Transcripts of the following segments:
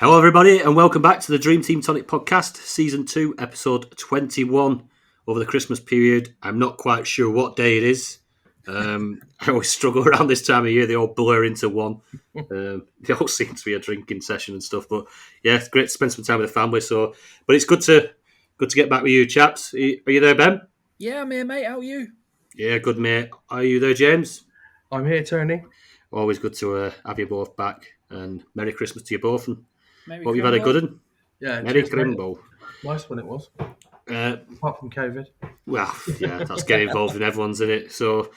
Hello, everybody, and welcome back to the Dream Team Tonic podcast, Season 2, Episode 21. Over the Christmas period, I'm not quite sure what day it is. I always struggle around this time of year. They all blur into one. They all seem to be a drinking session and stuff. But yeah, it's great to spend some time with the family. But it's good to get back with you, chaps. Are you there, Ben? Yeah, I'm here, mate. How are you? Yeah, good, mate. Are you there, James? I'm here, Tony. Always good to have you both back. And Merry Christmas to you both. And Merry hope you've had a good one. Yeah, Merry cheers, mate. Crimbo. Nice one it was. Apart from COVID. Well, yeah, that's getting involved in everyone's, in it. So,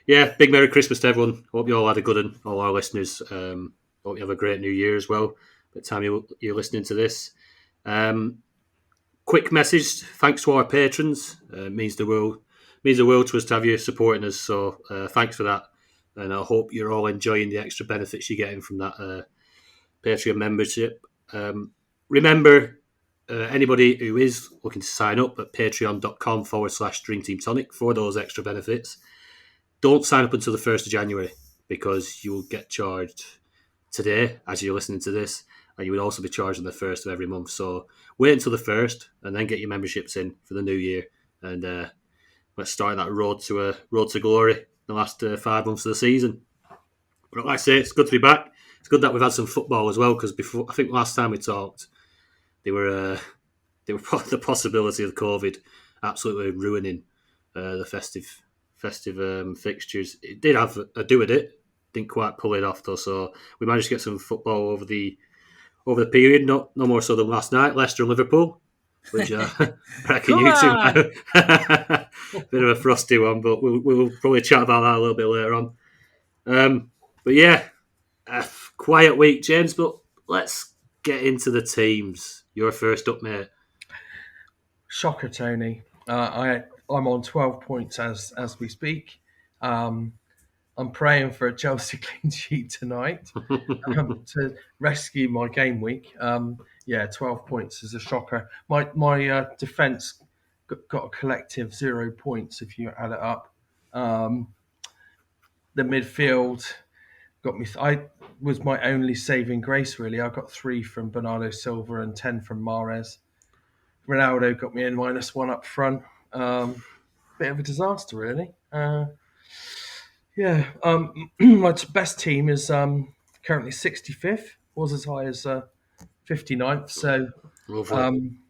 yeah, big Merry Christmas to everyone. Hope you all had a good one, all our listeners. Hope you have a great New Year as well. By the time you're listening to this. Quick message: thanks to our patrons. Means the world to us to have you supporting us. So, thanks for that, and I hope you're all enjoying the extra benefits you're getting from that Patreon membership. Remember. Anybody who is looking to sign up at patreon.com/DreamTeamTonic for those extra benefits, don't sign up until the 1st of January because you'll get charged today as you're listening to this, and you would also be charged on the 1st of every month. So wait until the 1st and then get your memberships in for the new year, and let's start that road to glory the last 5 months of the season. But like I say, it's good to be back. It's good that we've had some football as well, because before, I think last time we talked, They were the possibility of COVID absolutely ruining the festive fixtures. It did have a do with it. Didn't quite pull it off though. So we managed to get some football over the period. No more so than last night. Leicester and Liverpool, which I reckon you two bit of a frosty one, but we'll probably chat about that a little bit later on. But yeah, a quiet week, James. But let's get into the teams. You're first up, mate. Shocker, Tony. I'm on 12 points as we speak. I'm praying for a Chelsea clean sheet tonight to rescue my game week. 12 points is a shocker. My defence got a collective 0 points if you add it up. The midfield got me. I was my only saving grace, really. I got 3 from Bernardo Silva and 10 from Mahrez. Ronaldo got me in -1 up front. Bit of a disaster, really. My best team is currently 65th. Was as high as 59th. So, I'm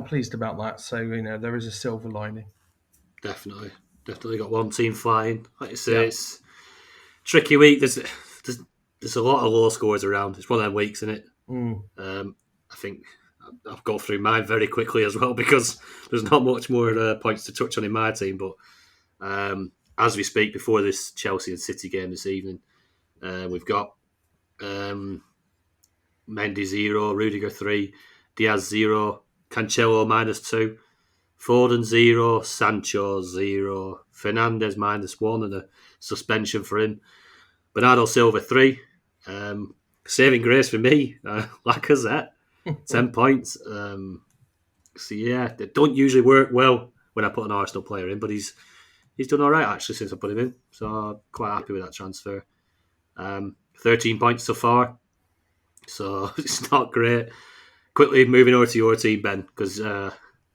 pleased about that. So, there is a silver lining. Definitely got one team flying. Like you say, It's a tricky week. There's a lot of low scores around. It's one of them weeks, isn't it? I think I'll go through mine very quickly as well because there's not much more points to touch on in my team. But as we speak, before this Chelsea and City game this evening, we've got Mendy 0, Rudiger 3, Diaz 0, Cancelo -2, Foden 0, Sancho 0, Fernandes -1 and a suspension for him. Bernardo Silva 3. Saving grace for me, Lacazette, 10 points. They don't usually work well when I put an Arsenal player in, but he's done all right actually since I put him in. So I'm quite happy with that transfer. 13 points so far, so it's not great. Quickly moving over to your team, Ben, because I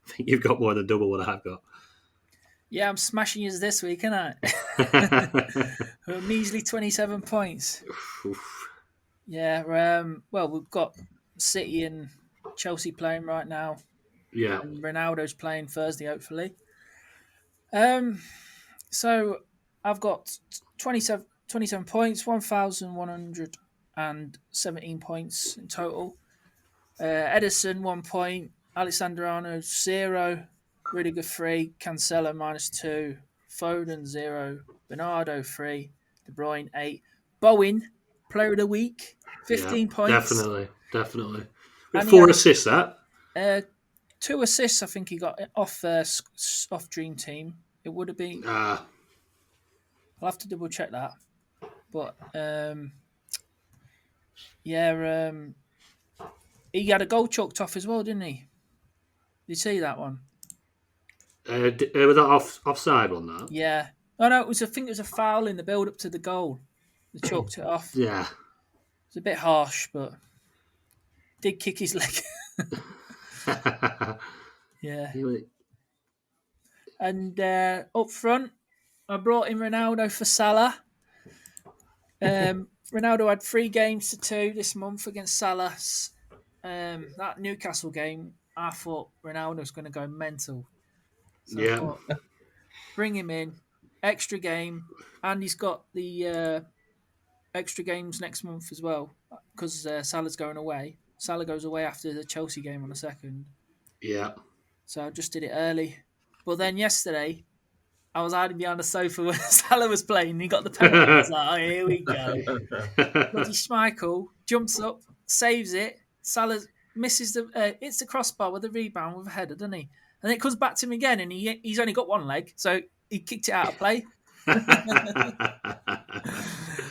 think you've got more than double what I've got. Yeah, I'm smashing you this week, aren't I? A measly 27 points. Yeah, we've got City and Chelsea playing right now. Yeah. And Ronaldo's playing Thursday, hopefully. So I've got 27 points, 1,117 points in total. Edison 1 point, Alexander Arnold 0, Rudiger 3, Cancelo -2, Foden 0, Bernardo 3, De Bruyne 8, Bowen Player of the Week 15 points. Definitely. With 4 assists, that. 2 assists, I think he got off Dream Team. It would have been. I'll have to double check that, but he had a goal chalked off as well, didn't he? Did you see that one? Was that offside one, that? Yeah. Oh no, I think it was a foul in the build up to the goal. They chalked it off. Yeah. It's a bit harsh, but did kick his leg. Yeah. And up front, I brought in Ronaldo for Salah. Ronaldo had 3 games to 2 this month against Salah. That Newcastle game, I thought Ronaldo was going to go mental. So I thought, bring him in, extra game, and he's got the extra games next month as well because Salah's going away. Salah goes away after the Chelsea game on the 2nd. Yeah. So I just did it early. But then yesterday, I was hiding behind the sofa when Salah was playing. And he got the penalty. I was like, oh, here we go. Bloody Schmeichel jumps up, saves it. Salah misses hits the crossbar with a rebound with a header, doesn't he? And it comes back to him again, and he's only got one leg, so he kicked it out of play.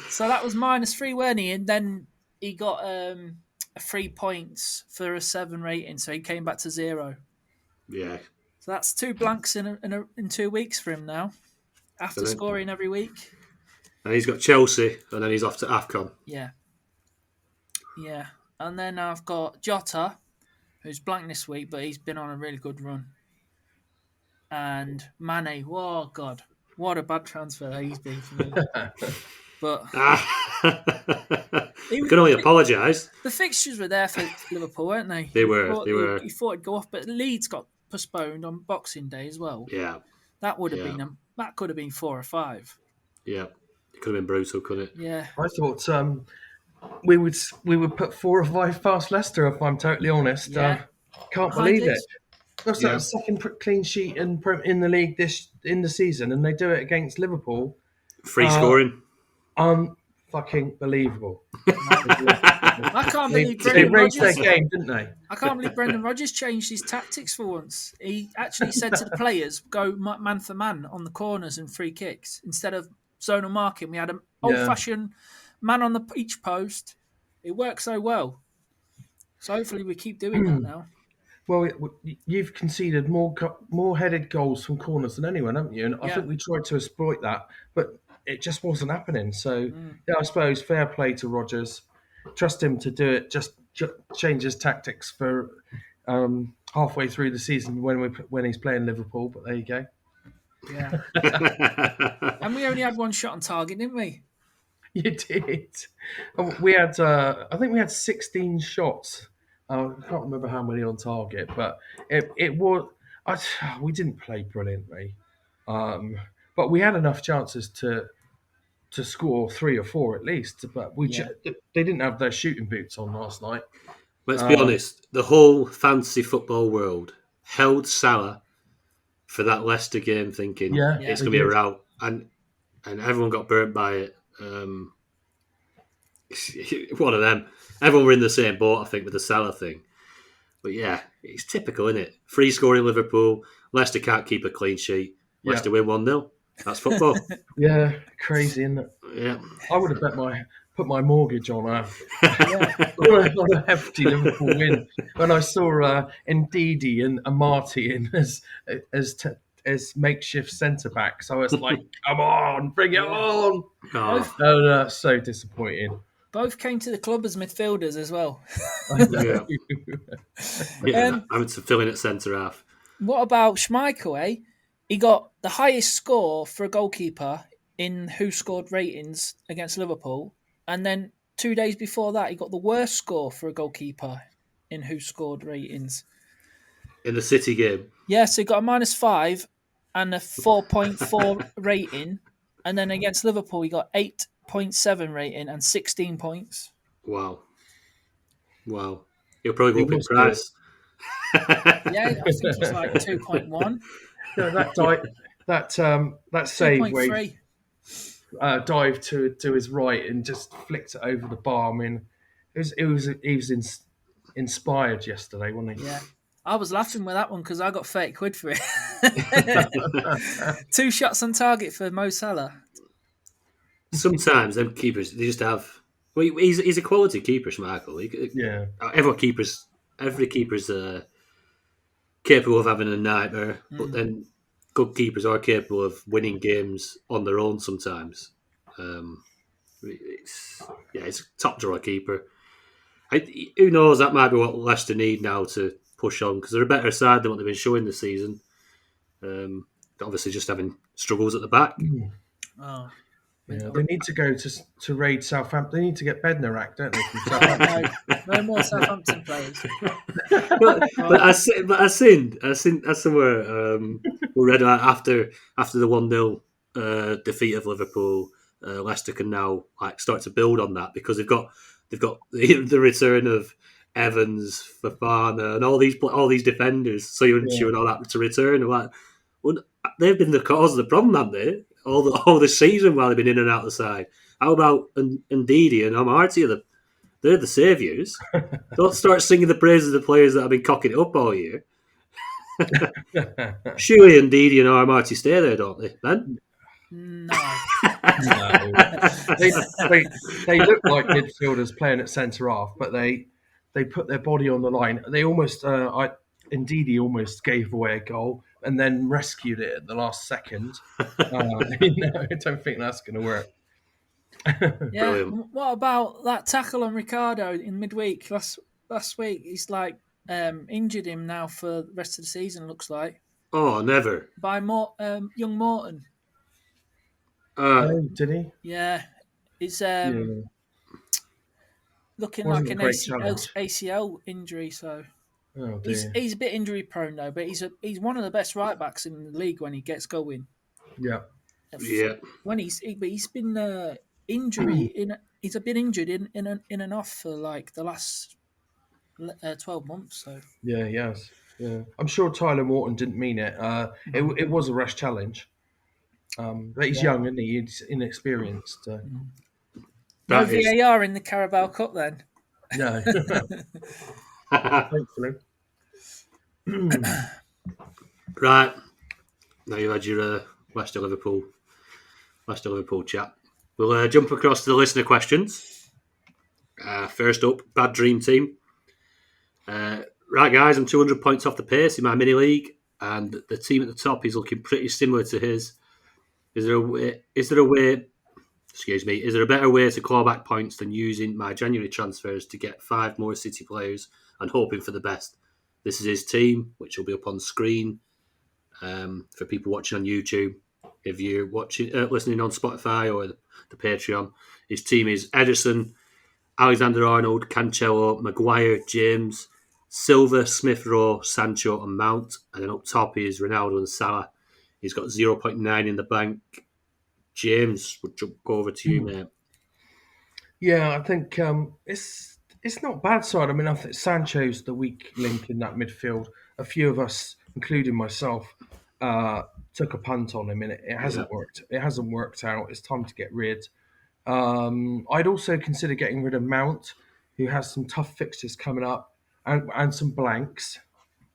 So that was -3, weren't he? And then he got 3 points for a 7 rating, so he came back to 0. Yeah. So that's 2 blanks in 2 weeks for him now, after scoring every week. And he's got Chelsea, and then he's off to AFCON. Yeah. Yeah. And then I've got Jota, who's blank this week, but he's been on a really good run. And Mane, oh God, what a bad transfer he's been for me. But he can only apologise. The fixtures were there for Liverpool, weren't they? They were. He thought it'd go off, but Leeds got postponed on Boxing Day as well. Yeah. That would have been that could have been 4 or 5. Yeah. It could have been brutal, couldn't it? Yeah. I thought we would put 4 or 5 past Leicester, if I'm totally honest. Yeah. Can't believe it. That's the second clean sheet in the league in the season, and they do it against Liverpool. Free scoring. Fucking believable. I can't believe they raised their game, didn't they? I can't believe Brendan Rodgers changed his tactics for once. He actually said to the players, go man for man on the corners and free kicks. Instead of zonal marking, we had an old-fashioned man on each post. It worked so well. So hopefully we keep doing that now. Well, you've conceded more headed goals from corners than anyone, haven't you? And I think we tried to exploit that, but it just wasn't happening. So, I suppose fair play to Rodgers. Trust him to do it. Just change his tactics for halfway through the season when he's playing Liverpool. But there you go. Yeah. And we only had 1 shot on target, didn't we? You did. We had, I think we had 16 shots. I can't remember how many on target, but it was. We didn't play brilliantly, but we had enough chances to score 3 or 4 at least. But they didn't have their shooting boots on last night. Let's be honest. The whole fantasy football world held Salah for that Leicester game, thinking it's going to be a rout, and everyone got burnt by it. One of them. Everyone were in the same boat, I think, with the Salah thing. But yeah, it's typical, isn't it? Free scoring Liverpool. Leicester can't keep a clean sheet. Leicester win 1-0. That's football. Yeah, crazy, isn't it? Yeah. I would have put my mortgage on a hefty Liverpool win when I saw Ndidi and Amati in as makeshift centre backs. I was like, come on, bring it on. Oh, that's so disappointing. Both came to the club as midfielders as well. I'm filling at centre half. What about Schmeichel, eh? He got the highest score for a goalkeeper in who scored ratings against Liverpool. And then 2 days before that, he got the worst score for a goalkeeper in who scored ratings. In the City game? Yeah, so he got a -5 and a 4.4 rating. And then against Liverpool, he got 8.7 rating and 16 points. Wow. He'll probably go up in price. Yeah, I think he's like 2.1. That save where he dived to his right and just flicked it over the bar. I mean, he was inspired yesterday, wasn't he? Yeah. I was laughing with that one because I got 30 quid for it. 2 shots on target for Mo Salah. Sometimes them keepers, they just have. Well, he's a quality keeper, Schmeichel. Yeah. Every keeper's capable of having a nightmare, but then good keepers are capable of winning games on their own sometimes. He's a top drawer keeper. Who knows? That might be what Leicester need now to push on because they're a better side than what they've been showing this season. Obviously, just having struggles at the back. Oh, Yeah, they need to go to raid Southampton. They need to get Bednarak, don't they? From oh Southampton. no more Southampton players. but I seen somewhere we read after the 1-0 defeat of Liverpool, Leicester can now start to build on that because they've got the return of Evans, Fofana, and all these defenders, Soyuncu and all that to return. Well, they've been the cause of the problem, haven't they? All the season while they've been in and out of the side. How about Ndidi and Amartey? They're the saviours. Don't start singing the praises of the players that have been cocking it up all year. Surely Ndidi and Amartey stay there, don't they, Ben? No. No. They look like midfielders playing at centre half, but they put their body on the line. They almost, Ndidi almost gave away a goal and then rescued it at the last second. I don't think that's going to work. Yeah. Brilliant. What about that tackle on Ricardo in midweek last week? He's injured him now for the rest of the season. Looks like Oh, never. by young Morton. Did he? Yeah, it's looking Wasn't like a an great challenge. ACL injury. So Oh dear. he's a bit injury prone though, but he's one of the best right backs in the league when he gets going. Yeah. Yeah. When he's been he's been injured in and off for like the last 12 months. So Yeah, he has. Yeah, I'm sure Tyler Morton didn't mean it. It was a rash challenge. But he's young, isn't he? He's inexperienced. no That is- VAR in the Carabao Cup then. No, thankfully. Right. Now you've had your Leicester Liverpool chat. We'll jump across to the listener questions. First up, bad dream team. Right, guys, I'm 200 points off the pace in my mini league, and the team at the top is looking pretty similar to his. Is there a way? Excuse me. Is there a better way to claw back points than using my January transfers to get 5 more City players and hoping for the best? This is his team, which will be up on screen for people watching on YouTube. If you're listening on Spotify or the Patreon, his team is Ederson, Alexander-Arnold, Cancelo, Maguire, James, Silva, Smith-Rowe, Sancho and Mount. And then up top is Ronaldo and Salah. He's got 0.9 in the bank. James, we'll jump over to you, mate. Yeah, I think it's not bad side. I mean, I think Sancho's the weak link in that midfield. A few of us, including myself, took a punt on him, and it hasn't worked. It hasn't worked out. It's time to get rid. I'd also consider getting rid of Mount, who has some tough fixtures coming up and some blanks.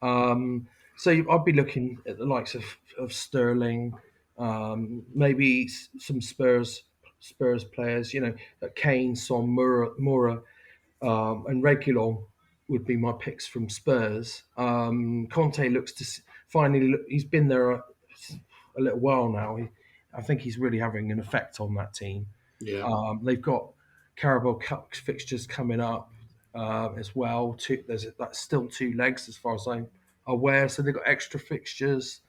So I'd be looking at the likes of Sterling, maybe some Spurs players. Kane, Son, Moura, and Reguilon would be my picks from Spurs. Conte looks to finally. He's been there a little while now. I think he's really having an effect on that team. Yeah. They've got Carabao Cup fixtures coming up as well. That's still 2 legs as far as I'm aware. So they've got extra fixtures.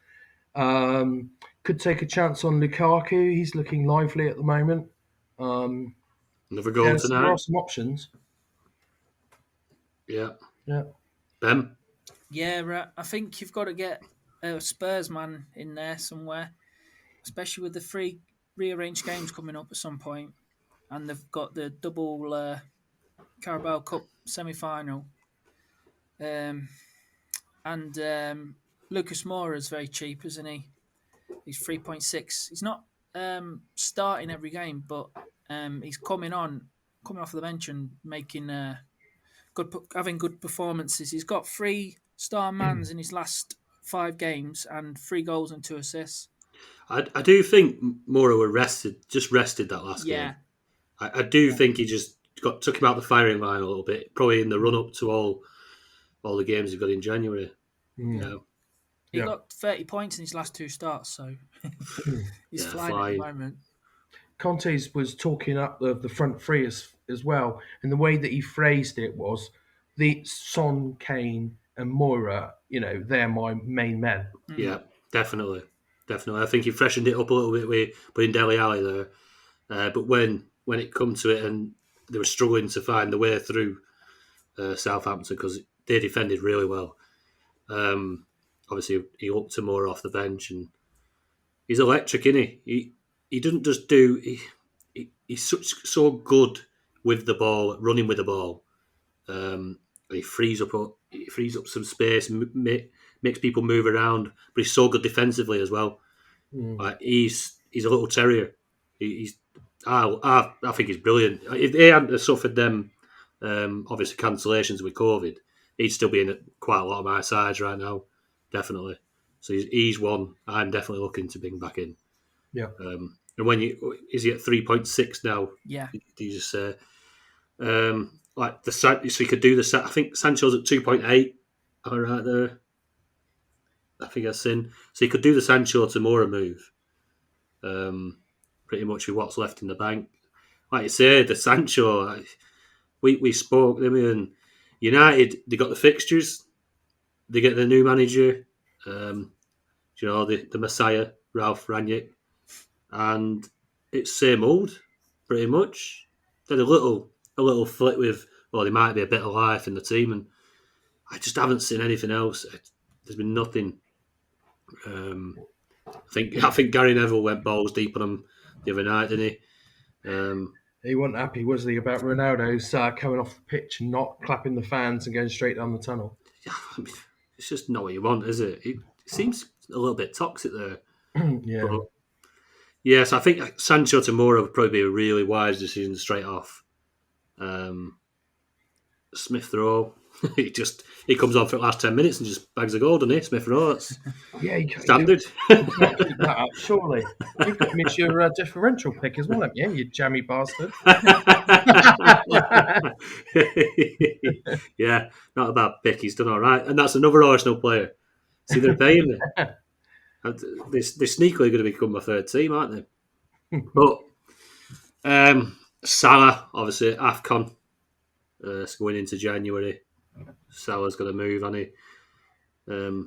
Could take a chance on Lukaku. He's looking lively at the moment. Another goal So there tonight. are some options. Yeah. Yeah. Ben? Yeah, right. I think you've got to get a Spurs man in there somewhere, especially with the 3 rearranged games coming up at some point, and they've got the double Carabao Cup semi-final. And Lucas Moura is very cheap, isn't he? He's 3.6. He's not starting every game, but he's coming off the bench and making having good performances. He's got 3 star mans in his last 5 games and 3 goals and 2 assists. I do think Moura just rested that last game. I do think he just took him out the firing line a little bit, probably in the run up to all the games he got in January. He got 30 points in his last 2 starts, so he's flying at the moment. Conte's was talking up the front three as well, and the way that he phrased it was the Son, Kane, and Moira. They're my main men. Yeah, definitely. Definitely. I think he freshened it up a little bit with putting Dele Alli there. But when it come to it and they were struggling to find the way through Southampton because they defended really well. Obviously, he looked to more off the bench and he's electric, isn't he? He doesn't just do... he's so good with the ball, running with the ball. He frees up some space, makes people move around, but he's so good defensively as well. Like he's a little terrier. I think he's brilliant. If they hadn't suffered them, obviously cancellations with COVID, he'd still be in quite a lot of my sides right now, definitely. So he's one I'm definitely looking to bring back in. Yeah. And is he at 3.6 now? Yeah. Did you just say? So you could do the. I think Sancho's at 2.8. All right there. I think I've seen. So you could do the Sancho Tamura move. Pretty much with what's left in the bank. Like you say, the Sancho. We spoke. I mean, United. They got the fixtures. They get the new manager. The Messiah, Ralph Rangnick, and it's same old, pretty much. Then a little flip with, well, there might be a bit of life in the team, and I just haven't seen anything else. There's been nothing. I think Gary Neville went balls deep on him the other night, didn't he? He wasn't happy, was he, about Ronaldo's coming off the pitch and not clapping the fans and going straight down the tunnel? I mean, it's just not what you want, is it? It seems a little bit toxic there. Yeah. But, yes, I think Sancho Tamura would probably be a really wise decision straight off. Smith Rowe, he comes on for the last 10 minutes and just bags a goal, doesn't he? Smith Rowe, that's standard. You can't keep that up, surely. You've got him as your differential pick as well, haven't you jammy bastard? Yeah, not a bad pick. He's done all right. And that's another Arsenal player. See, they're paying me. They're sneakily going to become my third team, aren't they? But Salah, obviously, AFCON. It's going into January. Salah's going to move, hasn't he?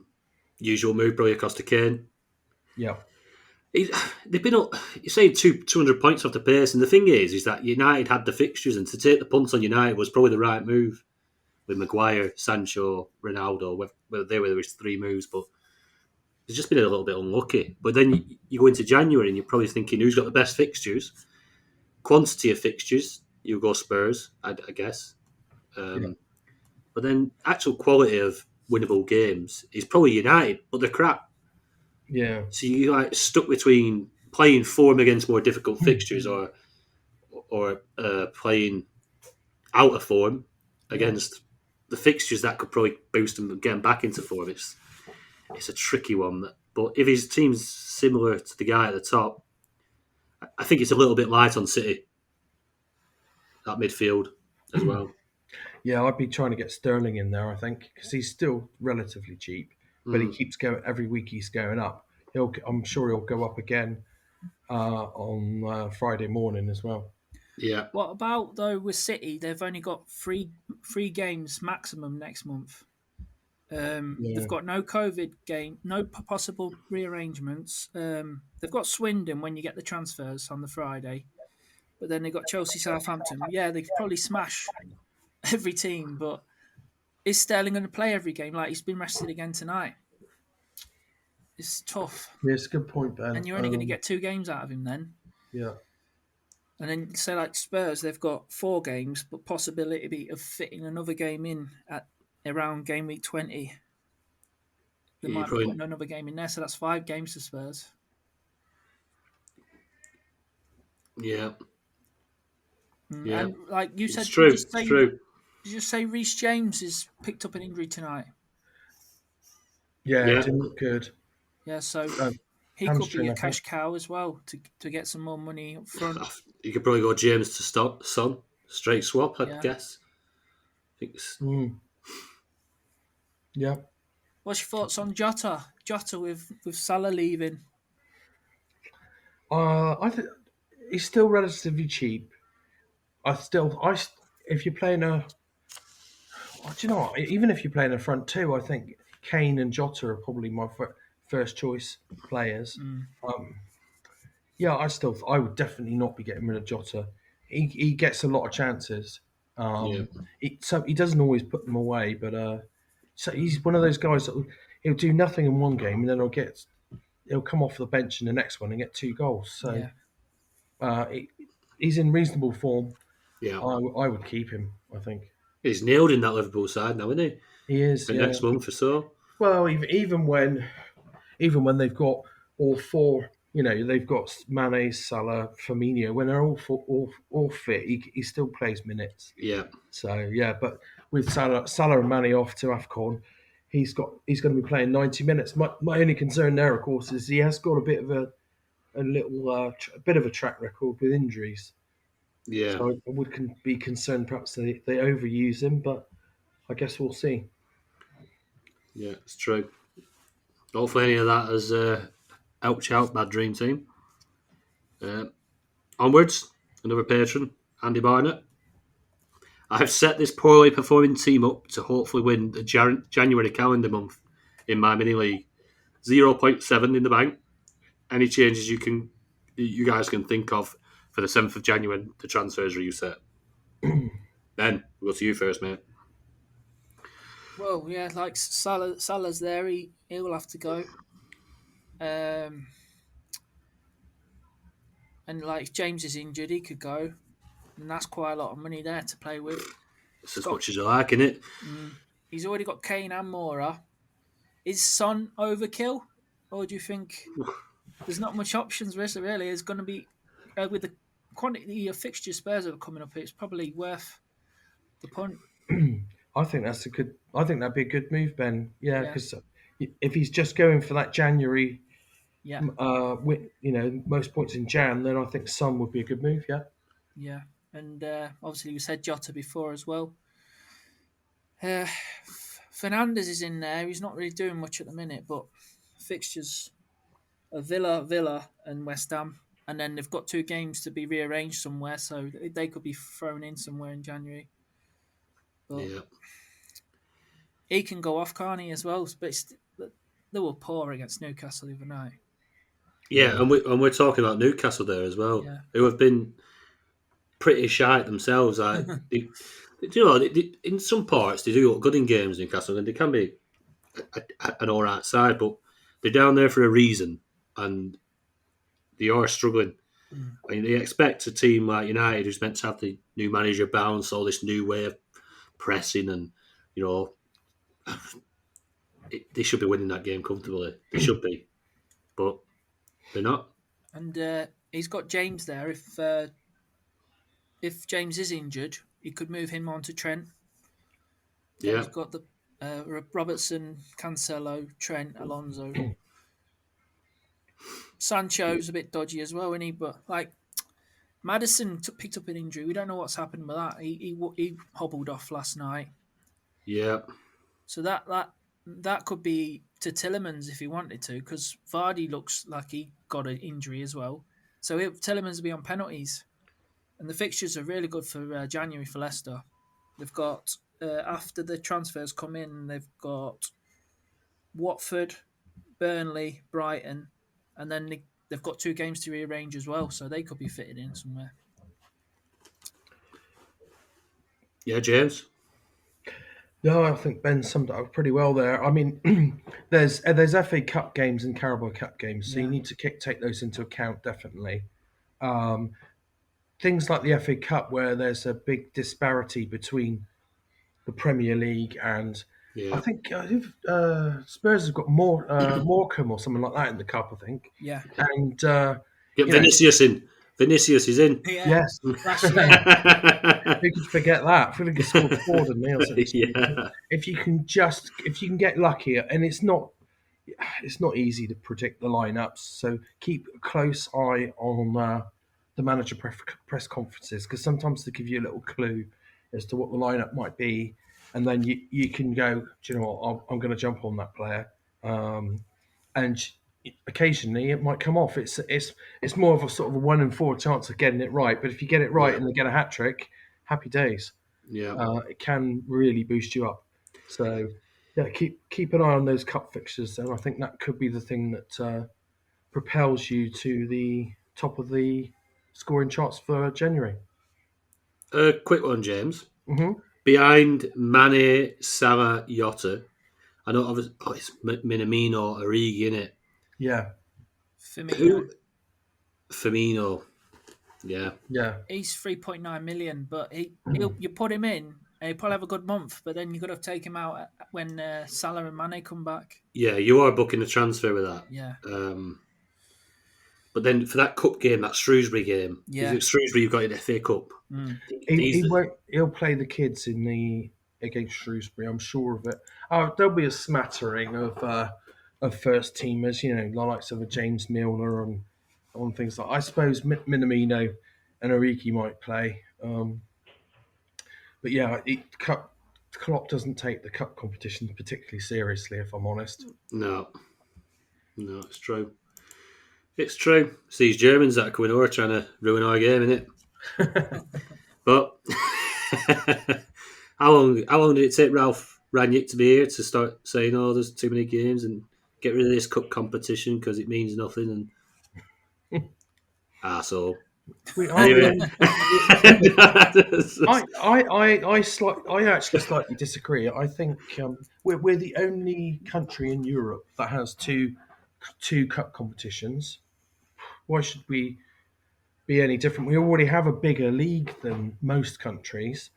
Usual move, probably across to Kane. Yeah. They've been up, you say 200 points off the pace, and the thing is that United had the fixtures, and to take the punt on United was probably the right move with Maguire, Sancho, Ronaldo. Whether there was three moves, but it's just been a little bit unlucky. But then you go into January, and you're probably thinking who's got the best fixtures, quantity of fixtures. You go Spurs, I guess. But then actual quality of winnable games is probably United, but they're crap. Yeah. So you stuck between playing form against more difficult fixtures or playing out of form against the fixtures that could probably boost them getting back into form. It's a tricky one. But if his team's similar to the guy at the top, I think it's a little bit light on City at midfield as well. Yeah, I'd be trying to get Sterling in there, I think, because he's still relatively cheap, but he keeps going every week. He's going up. I'm sure he'll go up again on Friday morning as well. Yeah. What about though with City? They've only got three games maximum next month. They've got no COVID game, no possible rearrangements. They've got Swindon when you get the transfers on the Friday, but then they've got Chelsea, Southampton. Yeah, they could probably smash every team, but is Sterling going to play every game? Like he's been rested again tonight. It's tough. Yeah, it's a good point, Ben. And you're only going to get 2 games out of him then. Yeah. And then say like Spurs, they've got 4 games, but possibility of fitting another game in at around game week 20. They might be putting another game in there, so that's 5 games for Spurs. Yeah. Yeah. And like you said, it's true. It's true. Did you say Reece James has picked up an injury tonight? Yeah, it didn't look good. Yeah, so he could be a cash cow as well to get some more money up front. You could probably go James to start Son, straight swap, I guess. I think Yeah. What's your thoughts on Jota? Jota with Salah leaving? I think he's still relatively cheap. If you're playing do you know what? Even if you're playing a front two, I think Kane and Jota are probably my first choice players. Um, yeah, I would definitely not be getting rid of Jota. He gets a lot of chances. Yeah. So he doesn't always put them away, but so he's one of those guys that he'll do nothing in one game and then he'll come off the bench in the next one and get 2 goals. So Yeah. he's in reasonable form. Yeah. I would keep him. I think He's nailed in that Liverpool side now, isn't he? he is. For Yeah. next month or so. Well, even when they've got all four, they've got Mane, Salah, Firmino. When they're all fit, he still plays minutes. Yeah. So yeah, but with Salah and Mane off to AFCON, he's going to be playing 90 minutes. My only concern there, of course, is he has got a bit of a bit of a track record with injuries. Yeah. So I would be concerned perhaps they overuse him, but I guess we'll see. Yeah, it's true. Hopefully any of that has helped you out, bad dream team. Onwards, another patron, Andy Barnett. I have set this poorly performing team up to hopefully win the January calendar month in my mini league. 0.7 in the bank. Any changes you guys can think of for the 7th of January, the transfers reset. Ben, we'll go to you first, mate. Well, yeah, like Salah's there. He'll have to go. And like if James is injured, he could go, and that's quite a lot of money there to play with. It's as much as you like, isn't it? He's already got Kane and Mora. Is Son overkill, or do you think there's not much options? Really, it's going to be with the quantity of fixtures Spurs are coming up. It's probably worth the punt. I think that'd be a good move, Ben. Yeah, because if he's just going for that January, Yeah, most points in Jan, then I think Son would be a good move. Yeah. yeah, and obviously we said Jota before as well. Fernandez is in there. He's not really doing much at the minute, but fixtures are Villa, and West Ham, and then they've got 2 games to be rearranged somewhere, so they could be thrown in somewhere in January. But Yeah. he can go off, can't he, as well? But they were poor against Newcastle the other night. Yeah, and we're talking about Newcastle there as well, who have been pretty shy themselves. Like, in some parts they do look good in games, Newcastle, and they can be an all right side, but they're down there for a reason, and they are struggling. I mean, they expect a team like United, who's meant to have the new manager bounce, all this new way of pressing, and they should be winning that game comfortably. They should be, but they're not. And he's got James there. If James is injured, he could move him on to Trent. Then he's got the Robertson, Cancelo, Trent, Alonso. Sancho's a bit dodgy as well, isn't he? But like Maddison picked up an injury. We don't know what's happened with that. He hobbled off last night. Yeah. So that could be to Tillemans if he wanted to, because Vardy looks like he got an injury as well. So Tillemans will be on penalties. And the fixtures are really good for January for Leicester. They've got, after the transfers come in, they've got Watford, Burnley, Brighton, and then they've got 2 games to rearrange as well, so they could be fitted in somewhere. Yeah, James? No, I think Ben summed it up pretty well there. I mean, there's FA Cup games and Carabao Cup games, so you need to take those into account, definitely. Things like the FA Cup, where there's a big disparity between the Premier League and I think Spurs have got more Morecambe or something like that in the cup, I think. Yeah. And get Vinicius in. Vinicius is in. Yeah. Yes. Who could forget that? Philip could score 4 than me or something. Yeah. If you can get lucky, and it's not easy to predict the lineups, so keep a close eye on the manager press conferences, because sometimes they give you a little clue as to what the lineup might be, and then you can go, do you know what, I'm going to jump on that player, and occasionally it might come off. It's more of a sort of a 1 in 4 chance of getting it right. But if you get it right Yeah. and they get a hat trick, happy days. Yeah. It can really boost you up. So yeah, keep an eye on those cup fixtures, and I think that could be the thing that propels you to the top of the scoring charts for January. A quick one, James. Hmm. Behind Mane, Salah, Yotta, I know it's Minamino, Origi in it. Yeah, Firmino, Who? Firmino. Yeah. yeah. he's 3.9 million, but you put him in, and he'll probably have a good month, but then you've got to take him out when Salah and Mane come back. Yeah, you are booking a transfer with that. Yeah. But then for that cup game, that Shrewsbury game, Yeah. is it Shrewsbury you've got in the FA Cup? He won't. He'll play the kids in the against Shrewsbury. I'm sure of it. There'll be a smattering of first teamers. You know, the likes of a James Milner and on things like. I suppose Minamino and Origi might play. But yeah, Klopp doesn't take the cup competition particularly seriously, if I'm honest. No, it's true. It's true. It's these Germans that are coming over trying to ruin our game, isn't it? But how long did it take Ralph Rangnick to be here to start saying, "Oh, there's too many games and get rid of this cup competition because it means nothing"? And arsehole. Anyway, I actually slightly disagree. I think we're the only country in Europe that has two cup competitions. Why should we be any different? We already have a bigger league than most countries.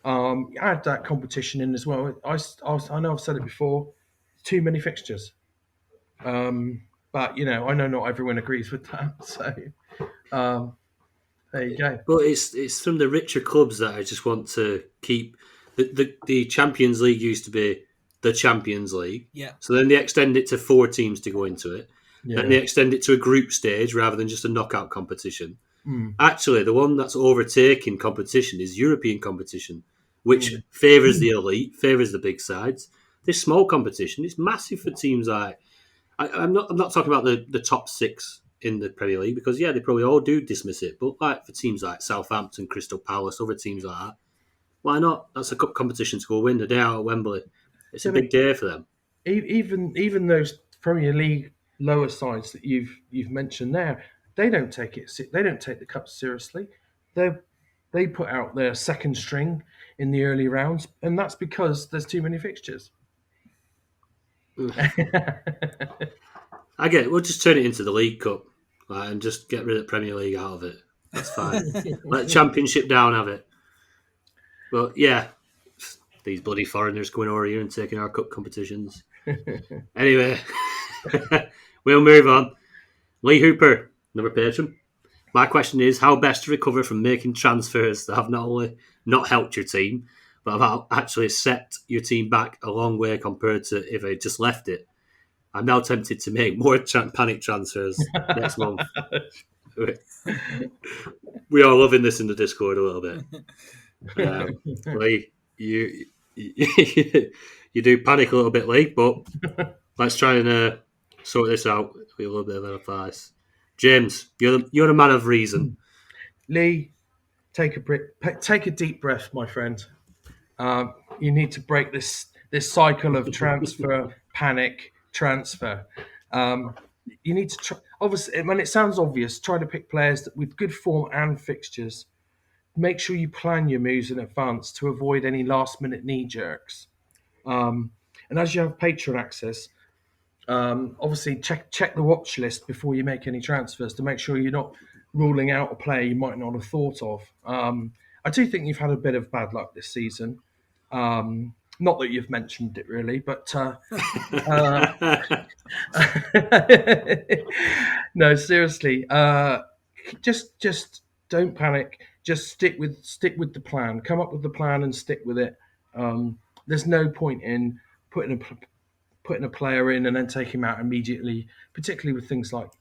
Add that competition in as well. I know I've said it before. Too many fixtures. But I know not everyone agrees with that. So there you go. But it's from the richer clubs that I just want to keep. The Champions League used to be the Champions League. Yeah. So then they extend it to 4 teams to go into it. Yeah. Then they extend it to a group stage rather than just a knockout competition. Mm. Actually, the one that's overtaking competition is European competition, which favours the elite, favours the big sides. This small competition is massive for teams like. I'm not talking about the top 6 in the Premier League because they probably all do dismiss it. But like for teams like Southampton, Crystal Palace, other teams like that, why not? That's a cup competition to go win the day out at Wembley. It's a big day for them. Even those Premier League lower sides that you've mentioned there, they don't take it. They don't take the cup seriously. They put out their second string in the early rounds, and that's because there's too many fixtures. I get it. We'll just turn it into the League Cup and just get rid of the Premier League out of it. That's fine. Let the Championship down have it. But yeah, these bloody foreigners going over here and taking our cup competitions. Anyway, we'll move on. Lee Hooper, another patron. My question is how best to recover from making transfers that have not only not helped your team, but have actually set your team back a long way compared to if I just left it. I'm now tempted to make more panic transfers next month. We are loving this in the Discord a little bit. Lee, you do panic a little bit, Lee, but let's try and sort this out with a little bit of advice. James, you're a man of reason. Lee, take a deep breath, my friend. You need to break this cycle of panic transfer. You need to try. Obviously, when it sounds obvious, try to pick players with good form and fixtures. Make sure you plan your moves in advance to avoid any last-minute knee jerks. And as you have Patreon access, obviously check the watch list before you make any transfers to make sure you're not ruling out a player you might not have thought of. I do think you've had a bit of bad luck this season. Not that you've mentioned it really, but no, seriously. Just don't panic. Just stick with the plan. Come up with the plan and stick with it. There's no point in putting a player in and then take him out immediately, particularly with things like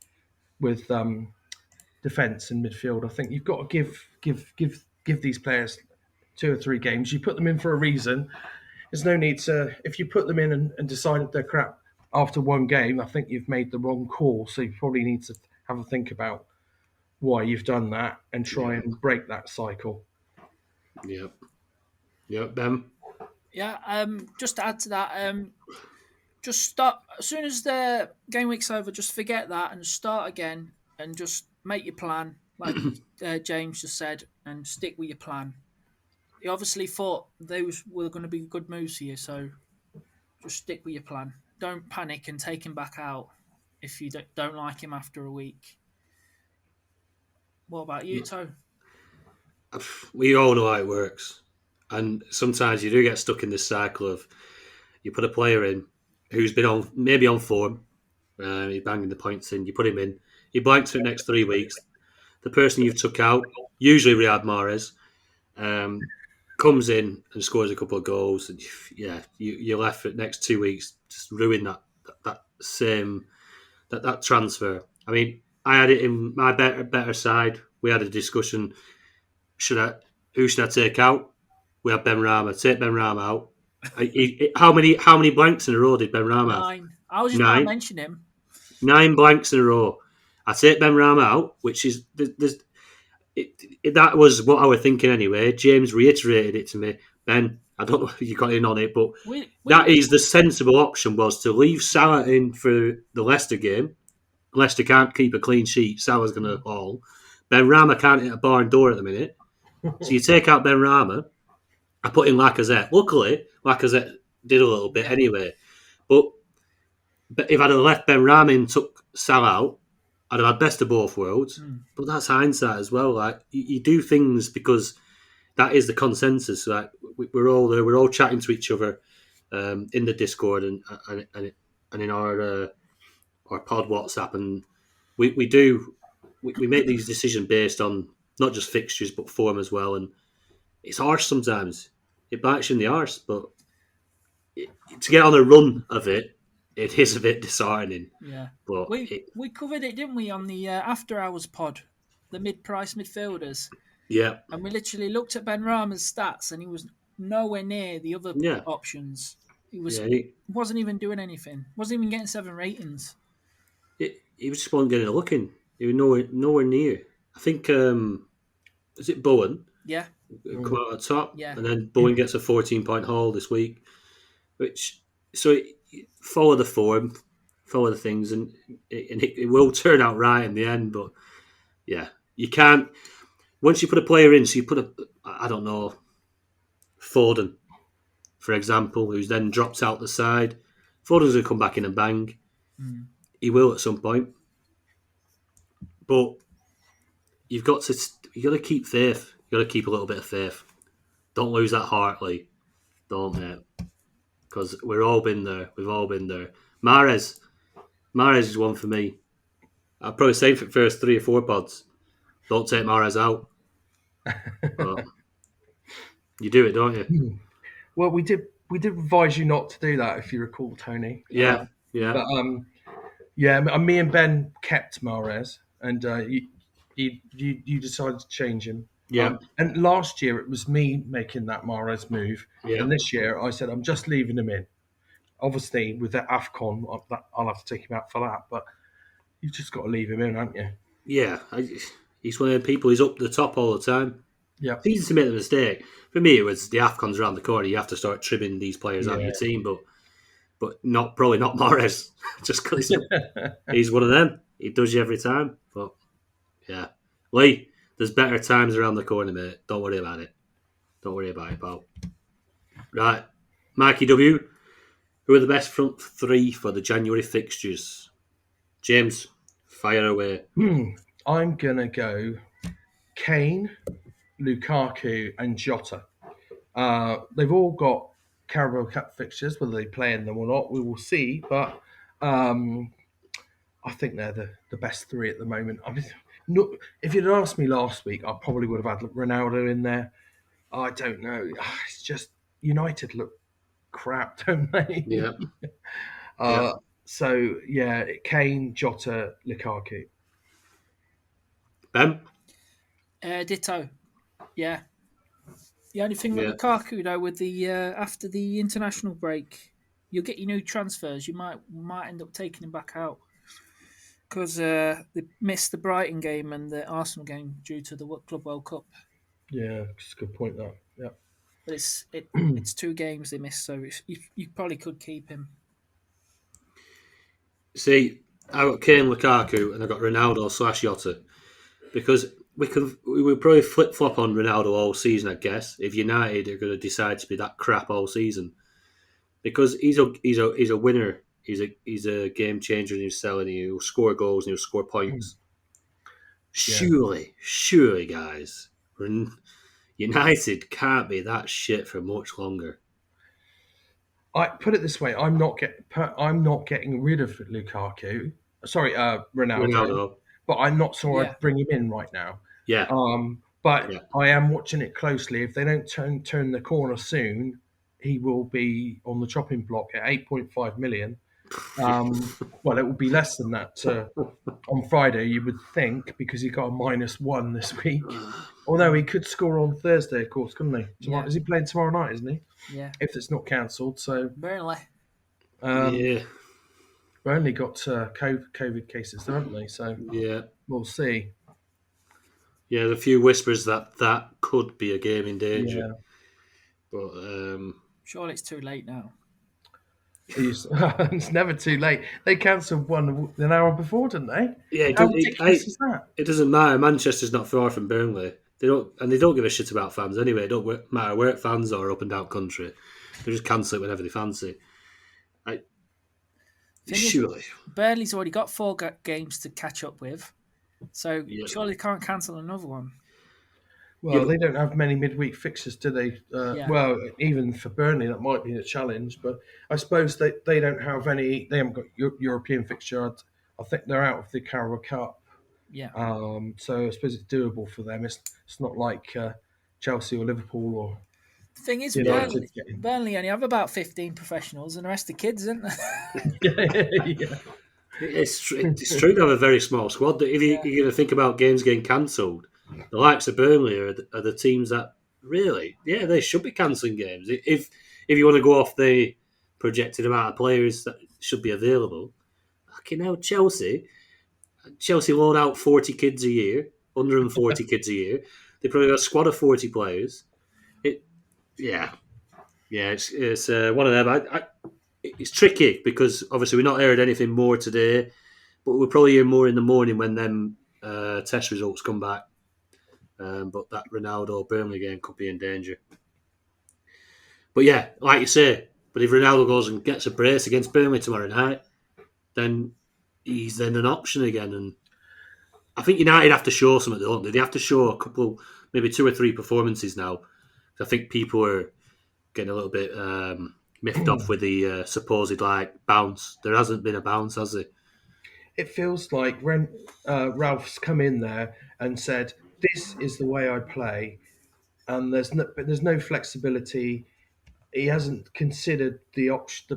with defence and midfield. I think you've got to give these players 2 or 3 games. You put them in for a reason. There's no need to, if you put them in and decided they're crap after one game, I think you've made the wrong call. So you probably need to have a think about why you've done that and try Yeah. and break that cycle. Yep. Yep. Ben. Yeah, just to add to that, just start as soon as the game week's over. Just forget that and start again, and just make your plan, like James just said, and stick with your plan. He obviously thought those were going to be good moves for you, so just stick with your plan. Don't panic and take him back out if you don't like him after a week. What about you, Toe? We all know how it works, and sometimes you do get stuck in this cycle of you put a player in who's been on maybe on form, he's banging the points in. You put him in, he blanks for the next 3 weeks. The person you've took out, usually Riyad Mahrez, um, comes in and scores a couple of goals, and you're left for the next 2 weeks just ruin that same that transfer. I mean, I had it in my better side. We had a discussion. Who should I take out? We had Ben Rama. Take Ben Rama out. How many blanks in a row did Ben Rama have? 9. I was just about to Nine. mention him. 9 blanks in a row. I take Ben Rama out, which is that was what I was thinking anyway. James reiterated it to me. Ben, I don't know if you got in on it, but that is the sensible option, was to leave Salah in for the Leicester game. Leicester can't keep a clean sheet. Salah's going to haul. Ben Rama can't hit a barn door at the minute. So you take out Ben Rama. I put in Lacazette. Luckily, Lacazette did a little bit anyway. But if I'd have left Ben Rama and took Salah out, I'd have had best of both worlds. But that's hindsight as well. Like you do things because that is the consensus. Like we're all there. We're all chatting to each other in the Discord and in our pod WhatsApp, and we make these decisions based on not just fixtures but form as well. And it's harsh sometimes. It bites you in the arse, but to get on a run of it, it is a bit disheartening. Yeah, but we covered it, didn't we, on the After Hours pod, the mid-price midfielders. Yeah, and we literally looked at Ben Rama's stats, and he was nowhere near the other options. He wasn't even doing anything. Wasn't even getting 7 ratings. He just wasn't getting a look in. He was nowhere near. I think is it Bowen? Yeah, come out at the top. Yeah, and then Bowen gets a 14-point haul this week. Follow the form, follow the things, and it will turn out right in the end. But yeah, you can't. Once you put a player in, so you put I don't know, Foden, for example, who's then dropped out the side. Foden's going to come back in and bang. He will at some point. But you've got to keep faith. You've got to keep a little bit of faith. Don't lose that heart, Lee. Don't, mate. Because we've all been there. Mahrez is one for me. I'll probably say for the first 3 or 4 pods, don't take Mahrez out. But you do it, don't you? Well, we did advise you not to do that, if you recall, Tony. Yeah. But me and Ben kept Mahrez, and you decided to change him. Yeah. And last year it was me making that Mahrez move, and this year I said I'm just leaving him in. Obviously, with the AFCON, I'll have to take him out for that, but you've just got to leave him in, haven't you? Yeah, he's one of the people. He's up the top all the time. Yeah, it's easy to make the mistake. For me, it was the AFCON's around the corner. You have to start trimming these players out of your team, but probably not Mahrez, just because he's one of them. He does you every time. But yeah, Lee, there's better times around the corner, mate. Don't worry about it. Pal. Right, Mikey W. Who are the best front 3 for the January fixtures? James, fire away. I'm gonna go Kane, Lukaku, and Jota. They've all got Carabao Cup fixtures. Whether they play in them or not, we will see. But I think they're the best 3 at the moment. I mean, if you'd asked me last week, I probably would have had Ronaldo in there. I don't know. It's just United look crap, don't they? Yeah. So yeah, Kane, Jota, Lukaku. Ben? Ditto. Yeah. The only thing with Lukaku, though, with the after the international break, you'll get your new transfers. You might end up taking him back out because they missed the Brighton game and the Arsenal game due to the Club World Cup. Yeah, it's a good point. That. Yeah. But it's 2 games they missed, so you probably could keep him. See, I got Kane, Lukaku, and I got Ronaldo / Jota because we would probably flip flop on Ronaldo all season. I guess if United are going to decide to be that crap all season, because he's a winner. He's a game changer and he's selling. He'll score goals and he'll score points. Surely, guys, United can't be that shit for much longer. I put it this way: I'm not getting rid of Lukaku. Sorry, Ronaldo. But I'm not sure I'd bring him in right now. Yeah. But I am watching it closely. If they don't turn the corner soon, he will be on the chopping block at 8.5 million. Well, it will be less than that on Friday, you would think, because he got a -1 this week. Although he could score on Thursday, of course, couldn't he? Is he playing tomorrow night, isn't he? Yeah. If it's not cancelled. So Burnley. Burnley got COVID cases, haven't they? So we'll see. Yeah, there's a few whispers that could be a game in danger. But surely it's too late now. It's never too late. They cancelled one an hour before, didn't they? Yeah, how ridiculous is that? It doesn't matter. Manchester's not far from Burnley. They don't give a shit about fans anyway. It don't matter where fans are up and down country. They just cancel it whenever they fancy. Surely, Burnley's already got 4 games to catch up with, so surely they can't cancel another one. Well, they don't have many midweek fixtures, do they? Well, even for Burnley, that might be a challenge. But I suppose they don't have any. They haven't got European fixture. I think they're out of the Carabao Cup. Yeah. So I suppose it's doable for them. It's not like Chelsea or Liverpool or. The thing is, Burnley only have about 15 professionals, and the rest are kids, isn't they? It's true to have a very small squad. If you're going to think about games getting cancelled, the likes of Burnley are the teams that really, they should be cancelling games. If you want to go off the projected amount of players that should be available, fucking hell, Chelsea loan out 40 kids a year, 140 kids a year. They probably got a squad of 40 players. It's one of them. It's tricky because obviously we've not heard anything more today, but we'll probably hear more in the morning when them test results come back. But that Ronaldo Burnley game could be in danger. But yeah, like you say, but if Ronaldo goes and gets a brace against Burnley tomorrow night, then he's then an option again. And I think United have to show something, don't they? They have to show a couple, maybe 2 or 3 performances now. I think people are getting a little bit miffed off with the supposed bounce. There hasn't been a bounce, has there? It feels like when Ralph's come in there and said, "This is the way I play," and there's no flexibility. He hasn't considered the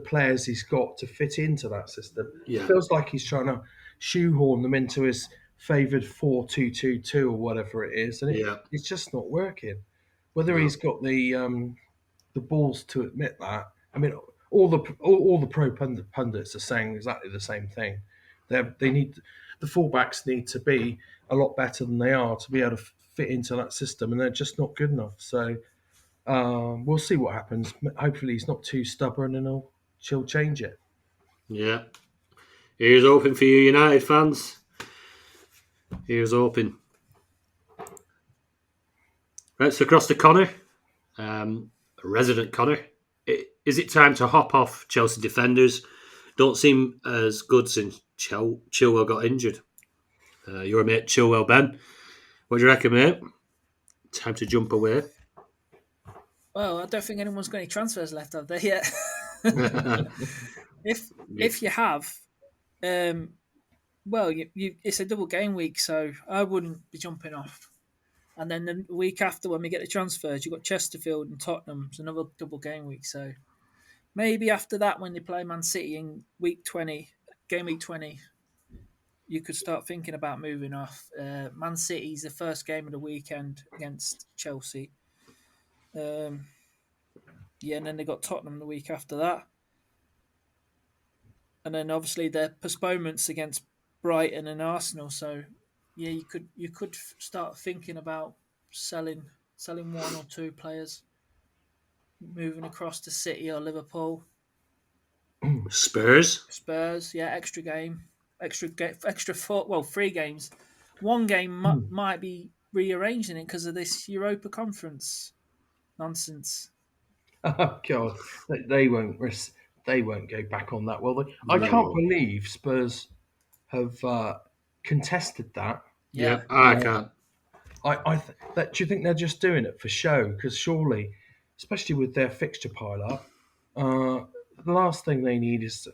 players he's got to fit into that system. Yeah. It feels like he's trying to shoehorn them into his favoured 4-2-2-2 or whatever it is, and it's just not working. Whether he's got the balls to admit that, I mean, all the pro pundits are saying exactly the same thing. They need the fullbacks need to be a lot better than they are to be able to fit into that system, and they're just not good enough. So we'll see what happens. Hopefully, he's not too stubborn, and she'll change it. Yeah, ears open for you, United fans. Ears open. Right, so across to Connor, resident Connor. Is it time to hop off Chelsea defenders? Don't seem as good since Chilwell got injured. Your mate Chilwell, Ben. What do you reckon, mate? Time to jump away. Well, I don't think anyone's got any transfers left, have they yet? If you have, well, it's a double game week, so I wouldn't be jumping off. And then the week after, when we get the transfers, you've got Chesterfield and Tottenham. It's another double game week. So maybe after that, when they play Man City in game week 20, you could start thinking about moving off. Man City's the first game of the weekend against Chelsea. And then they got Tottenham the week after that. and then obviously the postponements against Brighton and Arsenal. So yeah, you could start thinking about selling one or two players, moving across to City or Liverpool. Spurs. Spurs, yeah, extra four, well, 3 games. One game might be rearranging it because of this Europa Conference nonsense. Oh God, they won't they won't go back on that. Well, I No. can't believe Spurs have contested that. Yeah, Yeah, I can't. Do you think they're just doing it for show? Because surely, especially with their fixture pile up, the last thing they need is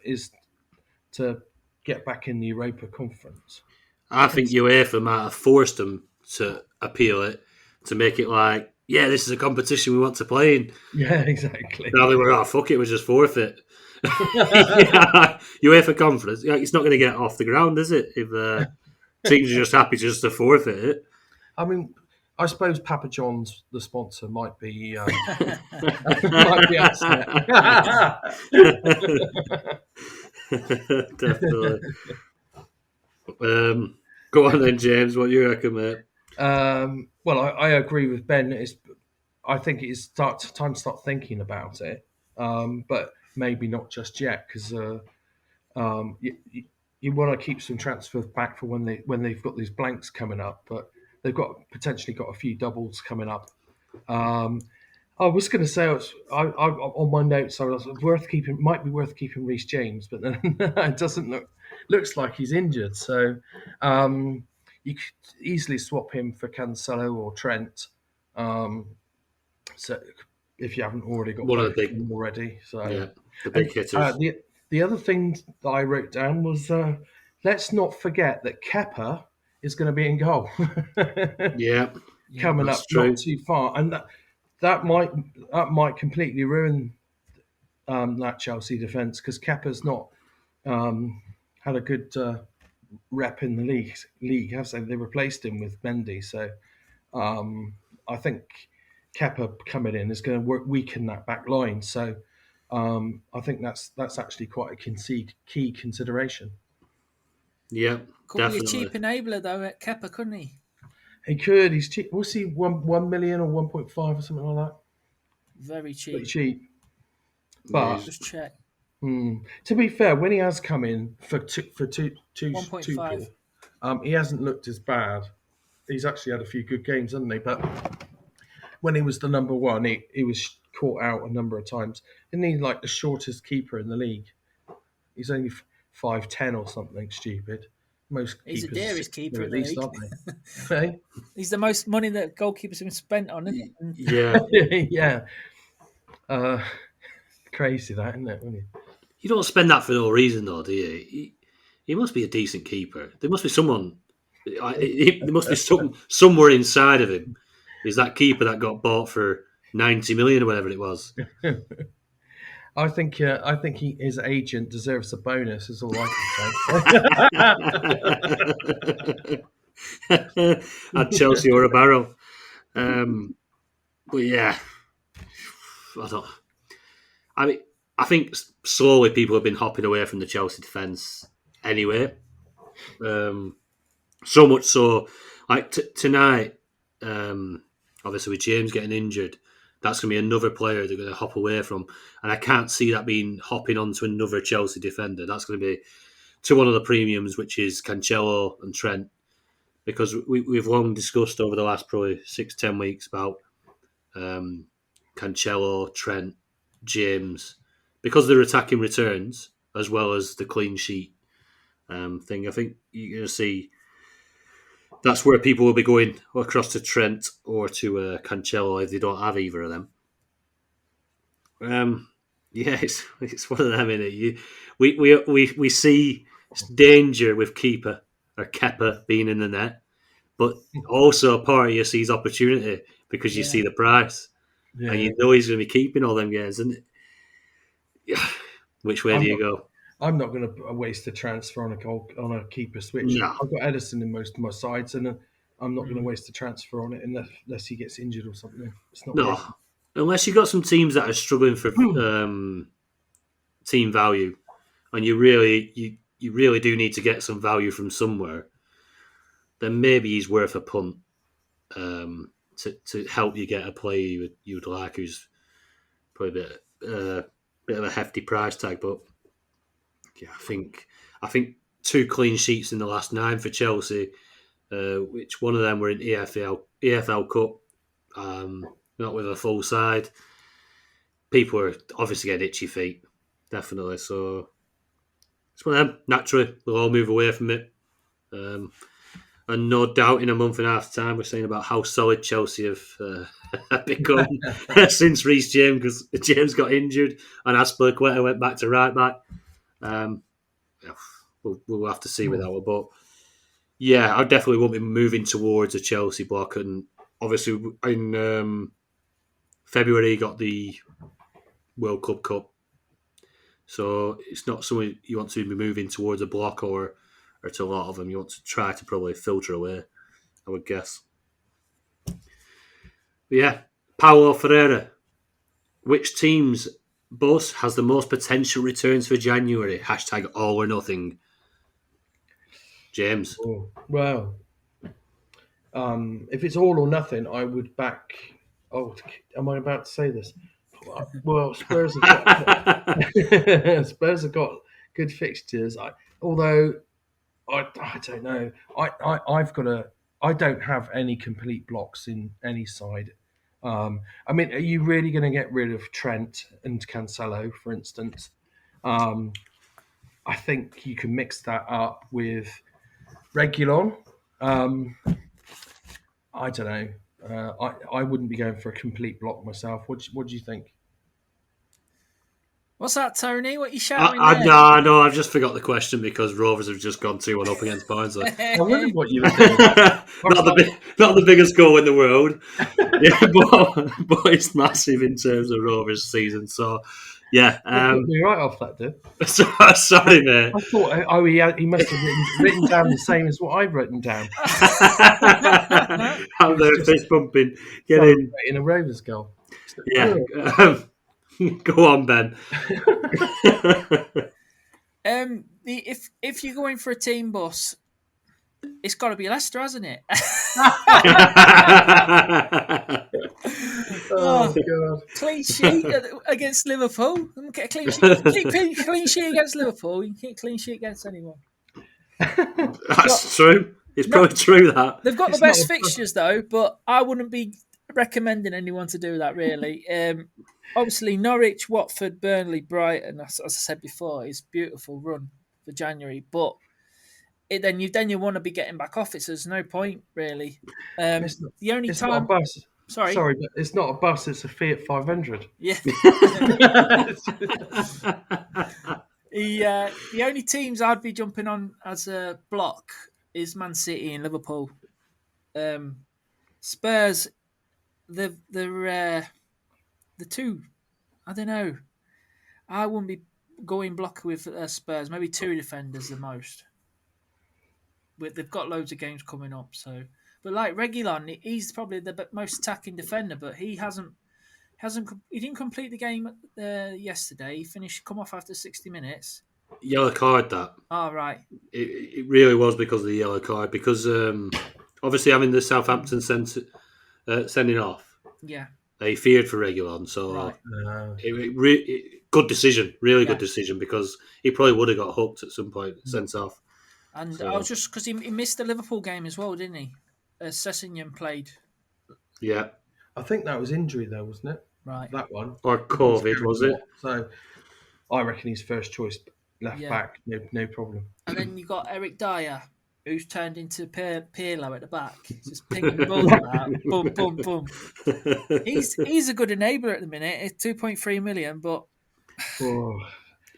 to get back in the Europa Conference. I think UEFA might have forced them to appeal it to make it like, yeah, this is a competition we want to play in. Yeah, exactly. Now they were, fuck it, we just forfeit. Yeah, UEFA Conference, it's not going to get off the ground, is it? If teams are just happy just to forfeit it. I mean, I suppose Papa John's, the sponsor, might be might be upset. Definitely. Go on then, James. What do you reckon, mate? Well, I agree with Ben. I think it's time to start thinking about it, but maybe not just yet because you want to keep some transfers back for when they've got these blanks coming up, but they've potentially got a few doubles coming up. I was going to say on my notes, might be worth keeping Reece James, but then it doesn't looks like he's injured, so you could easily swap him for Cancelo or Trent. So if you haven't already got One of both the of them already, so Yeah, the big hitters. The other thing that I wrote down was let's not forget that Kepa is going to be in goal. Yeah, Coming that's up true. not too far, and that might completely ruin that Chelsea defence because Kepa's not had a good rep in the league, have they? They replaced him with Mendy, so I think Kepa coming in is going to weaken that back line. So I think that's actually quite a key consideration. Yeah, Could definitely. be a cheap enabler though at Kepa, couldn't he? He could. He's cheap. Was he 1 million or 1.5 or something like that? Very cheap. Pretty cheap. But Just check. To be fair, when he has come in for Tuchel, 1.5. He hasn't looked as bad. He's actually had a few good games, hasn't he? But when he was the number one, he was caught out a number of times. Isn't he like the shortest keeper in the league? He's only 5'10" or something stupid. Most He's the keepers dearest keeper at in the least, league. aren't they? Hey? He's the most money that goalkeepers have spent on, isn't it? Yeah. Yeah. Crazy that, isn't it? Really? You don't spend that for no reason, though, do you? He must be a decent keeper. There must be someone. There must be somewhere inside of him. Is that keeper that got bought for 90 million or whatever it was? I think his agent deserves a bonus. Is all I can say. At Chelsea or a barrel. But yeah, I think slowly people have been hopping away from the Chelsea defence anyway. So much so, like tonight, obviously with James getting injured, that's going to be another player they're going to hop away from. And I can't see that being hopping onto another Chelsea defender. That's going to be to one of the premiums, which is Cancelo and Trent. Because we've long discussed over the last probably 6-10 weeks about Cancelo, Trent, James. Because they're attacking returns as well as the clean sheet thing, I think you're going to see that's where people will be going across to Trent or to Cancelo if they don't have either of them. Yeah, it's one of them, innit? We see danger with Kepa being in the net, but also a part of you sees opportunity because you see the price, and you know he's going to be keeping all them games, isn't it? Which way do you go? I'm not going to waste a transfer on a keeper switch. No. I've got Edison in most of my sides, and I'm not going to waste a transfer on it unless he gets injured or something. It's not. No, unless you've got some teams that are struggling for team value. and you really do need to get some value from somewhere, then maybe he's worth a punt to help you get a player you'd like, who's probably a bit of a hefty price tag. But yeah, I think 2 clean sheets in the last 9 for Chelsea, which one of them were in EFL Cup, not with a full side. People are obviously getting itchy feet, definitely. So it's one of them. Naturally, we'll all move away from it. And no doubt in a month and a half's time, we're saying about how solid Chelsea have become since Reece James, because James got injured and Aspilicueta went back to right back. We'll have to see with that one. But yeah, I definitely won't be moving towards a Chelsea block. And obviously in February, you got the World Cup. So it's not something you want to be moving towards a block or to a lot of them. You want to try to probably filter away, I would guess. But yeah, Paulo Ferreira. Which team's bus has the most potential returns for January? # all or nothing. James. Oh, well, if it's all or nothing, I would back. Oh, am I about to say this? Well, Spurs have got good fixtures. Although I don't know. I don't have any complete blocks in any side. I mean, are you really going to get rid of Trent and Cancelo, for instance? I think you can mix that up with Reguilon. I don't know. I wouldn't be going for a complete block myself. What do you think? What's that, Tony? What are you shouting there? No, I've just forgot the question because Rovers have just gone 2-1 up against Barnsley. I wondered what you were thinking. not the biggest goal in the world, yeah, but it's massive in terms of Rovers' season. So, yeah. You put me right off that, dude. Sorry, mate. I thought, he must have written down the same as what I've written down. Out there, fist pumping. Get in. In a Rovers goal. Yeah. Go on, Ben. If you're going for a team bus, it's got to be Leicester, hasn't it? Oh God! Clean sheet against Liverpool. Get a clean sheet. Clean sheet against Liverpool. You can get clean sheet against anyone. That's true. It's probably true that they've got the best fixtures though, but I wouldn't be recommending anyone to do that really. Obviously, Norwich, Watford, Burnley, Brighton, as I said before, is a beautiful run for January. But then you want to be getting back off it, so there's no point, really. The only time... Not a bus. Sorry, but it's not a bus, it's a Fiat 500. Yeah. The only teams I'd be jumping on as a block is Man City and Liverpool. Spurs, they're the two, I don't know. I wouldn't be going block with Spurs. Maybe 2 defenders the most. But they've got loads of games coming up. So, but like Reguilon, he's probably the most attacking defender. But he he didn't complete the game yesterday. He come off after 60 minutes. Yellow card. That. Oh right. It really was because of the yellow card. Because obviously having the Southampton sending off. Yeah. They feared for Reguilon, so right. good decision, really good decision, because he probably would have got hooked at some point, sent off. And I was just because he missed the Liverpool game as well, didn't he? Sessegnon played. Yeah, I think that was injury though, wasn't it? Right, that one or COVID, was it? So I reckon he's first choice left back, no problem. And then you got Eric Dyer, who's turned into Pirlo at the back, just pinging the balls about, boom, boom, boom. He's a good enabler at the minute. It's 2.3 million, but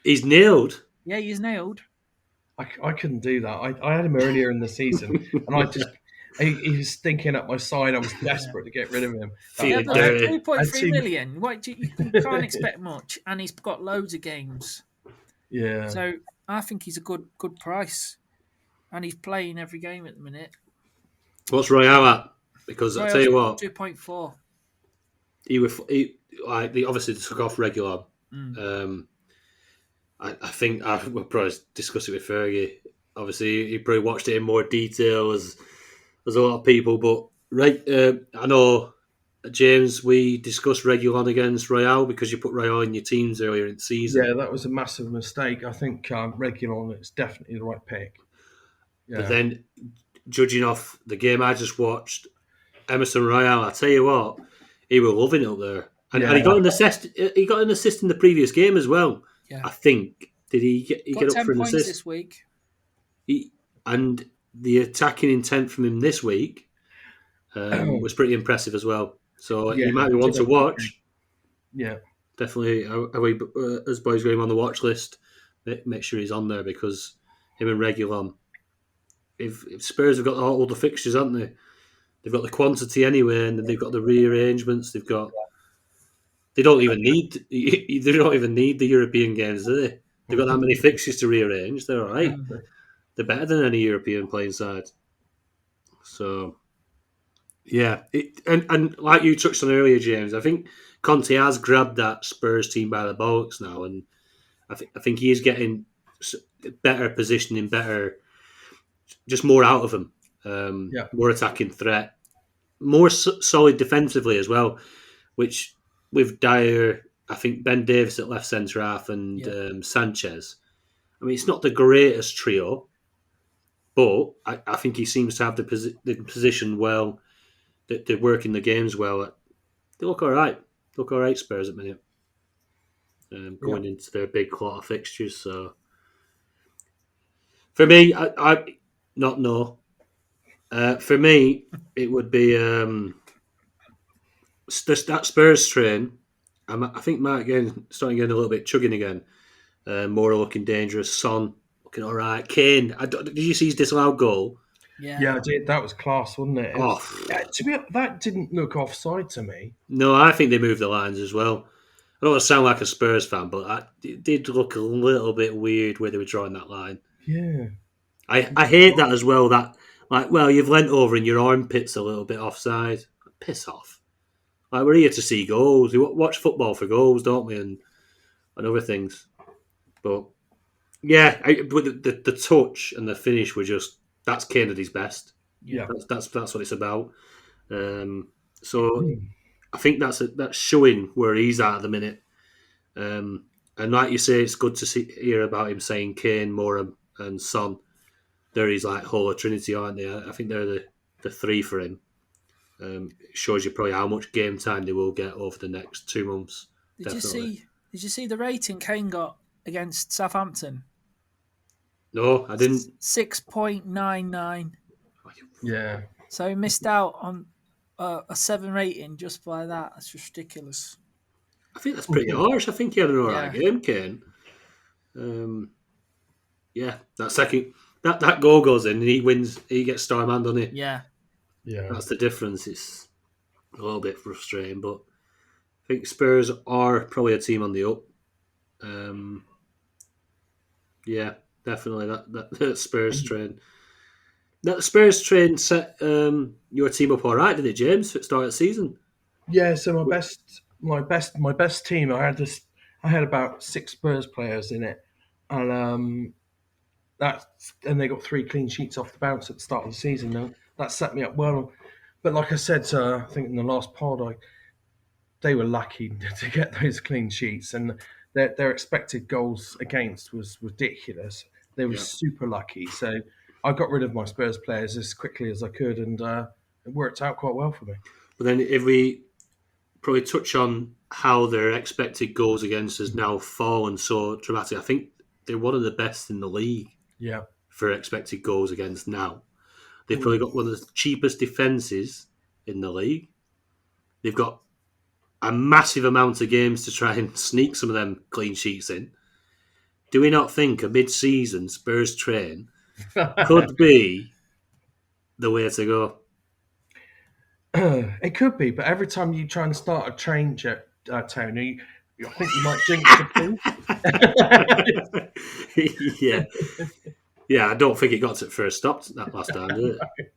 he's nailed. Yeah, he's nailed. I couldn't do that. I had him earlier in the season, and he was stinking up my side. I was desperate to get rid of him. Feeling dirty. 2.3 million. You can't expect much, and he's got loads of games. Yeah. So I think he's a good price. And he's playing every game at the minute. What's Royale at? Because I tell you what, 2.4. He obviously took off Reguilon. I think we'll probably discuss it with Fergie. Obviously, he probably watched it in more detail as a lot of people. But I know, James, we discussed Regulon against Royale because you put Royale in your teams earlier in the season. Yeah, that was a massive mistake. I think Regulon is definitely the right pick. But Yeah. then, judging off the game I just watched, Emerson Royale, I tell you what, he was loving it up there, and Yeah. he got an assist. He got an assist in the previous game as well. Yeah. I think did he Got get up 10 for an points assist? this week. And the attacking intent from him this week was pretty impressive as well. So Yeah, he might be he one did to have a good game. watch. Yeah. Definitely, as boys got him on the watch list, make sure he's on there because him and Regulon. If Spurs have got all the fixtures, haven't they? They've got the quantity anyway, and then they've got the rearrangements. They've got. They don't even need. They don't even need the European games, do they? They've got that many fixtures to rearrange. They're all right. They're better than any European playing side. So yeah, and like you touched on earlier, James, I think Conte has grabbed that Spurs team by the bollocks now, and I think he is getting better positioning, better, just more out of him, Yeah. more attacking threat, more solid defensively as well. Which with Dyer, I think Ben Davis at left centre half and Sanchez. I mean, it's not the greatest trio, but I think he seems to have the position well. They're working the games well. They look all right. Look all right, Spurs at the minute. Going into their big lot of fixtures. So for me, I not no. For me, it would be that Spurs train. I think Mark again starting getting a little bit chugging again. More looking dangerous. Son looking all right. Kane. Did you see his disallowed goal? Yeah, I did. That was class, wasn't it? Oh That didn't look offside to me. no, I think they moved the lines as well. I don't want to sound like a Spurs fan, but it did look a little bit weird where they were drawing that line. Yeah. I hate that as well. That like, well, you've leant over and your armpit's a little bit offside. Piss off. Like, we're here to see goals. We watch football for goals, don't we? And other things. But yeah, but the touch and the finish were just that's Kennedy's best. Yeah. That's what it's about. So I think that's showing where he's at the minute. And like you say, it's good to hear about him saying Kane, Moore, and Son. They're his like Holy Trinity, aren't they? I think they're the three for him. It shows you probably how much game time they will get over the next 2 months. Did you see the rating Kane got against Southampton? No, I didn't. 6.99. Yeah. So he missed out on a 7 rating just by that. That's just ridiculous. I think that's pretty harsh. I think he had an alright Yeah. game, Kane. Yeah, that goal goes in and he wins. He gets star man, doesn't he? Yeah. Yeah. That's the difference. It's a little bit frustrating, but I think Spurs are probably a team on the up. Yeah, definitely that Spurs train. That Spurs train set your team up all right, didn't it, James? At the start of the season. Yeah, so my best team. I had about 6 Spurs players in it, and and they got 3 clean sheets off the bounce at the start of the season. Now that set me up well, but like I said, I think in the last pod, they were lucky to get those clean sheets, and their expected goals against was ridiculous. They were super lucky, so I got rid of my Spurs players as quickly as I could, and it worked out quite well for me. But then if we probably touch on how their expected goals against has now fallen so dramatically, I think they're one of the best in the league Yeah, for expected goals against now. They've probably got one of the cheapest defences in the league. They've got a massive amount of games to try and sneak some of them clean sheets in. Do we not think a mid-season Spurs train could be the way to go? it could be, but every time you try and start a train, Tony, I think you might jinx the thing. Yeah. Yeah, I don't think it got to the first stop that last time, did it?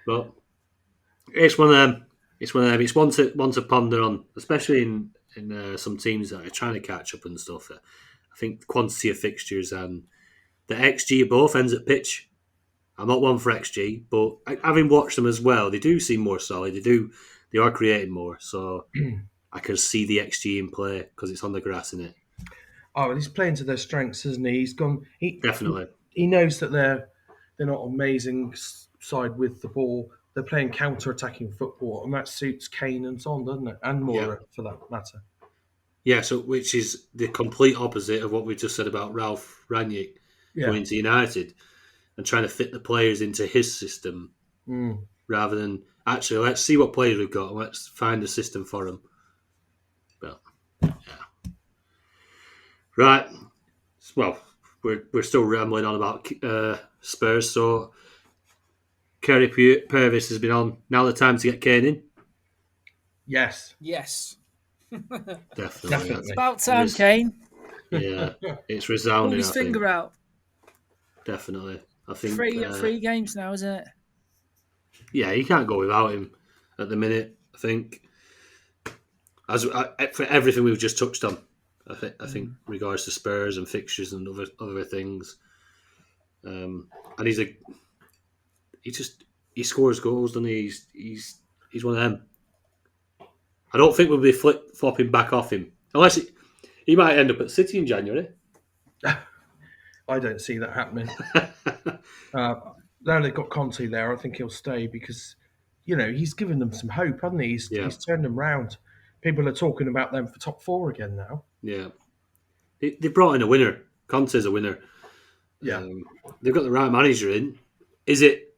But it's one of them. It's one of them. It's one to ponder on, especially in some teams that are trying to catch up and stuff. I think quantity of fixtures and the XG of both ends at pitch. I'm not one for XG, but having watched them as well, they do seem more solid. They are creating more. So I can see the XG in play because it's on the grass, isn't it? Oh, well, he's playing to their strengths, isn't he? He's gone. Definitely. He knows that they're not amazing side with the ball. They're playing counter-attacking football, and that suits Kane and Son, doesn't it? And Moura, for that matter. Yeah, so which is the complete opposite of what we just said about Ralph Rangnick going to United and trying to fit the players into his system rather than actually let's see what players we've got and let's find a system for them. Well, yeah. Right. Well, we're still rambling on about Spurs, so Kerry Purvis has been on. Now the time to get Kane in? Yes. Yes. Definitely. It's about time, Kane. Yeah, it's Pull resounding. his finger out. Definitely. I think three games now, isn't it? Yeah, you can't go without him at the minute. I think, for everything we've just touched on, I think regards to Spurs and fixtures and other things, and he scores goals, doesn't he? He's one of them. I don't think we'll be flip-flopping back off him unless he might end up at City in January. I don't see that happening. Now they've got Conte there, I think he'll stay because, he's given them some hope, hasn't he? He's turned them round. People are talking about them for top 4 again now. Yeah. They brought in a winner. Conte's a winner. Yeah. They've got the right manager in. Is it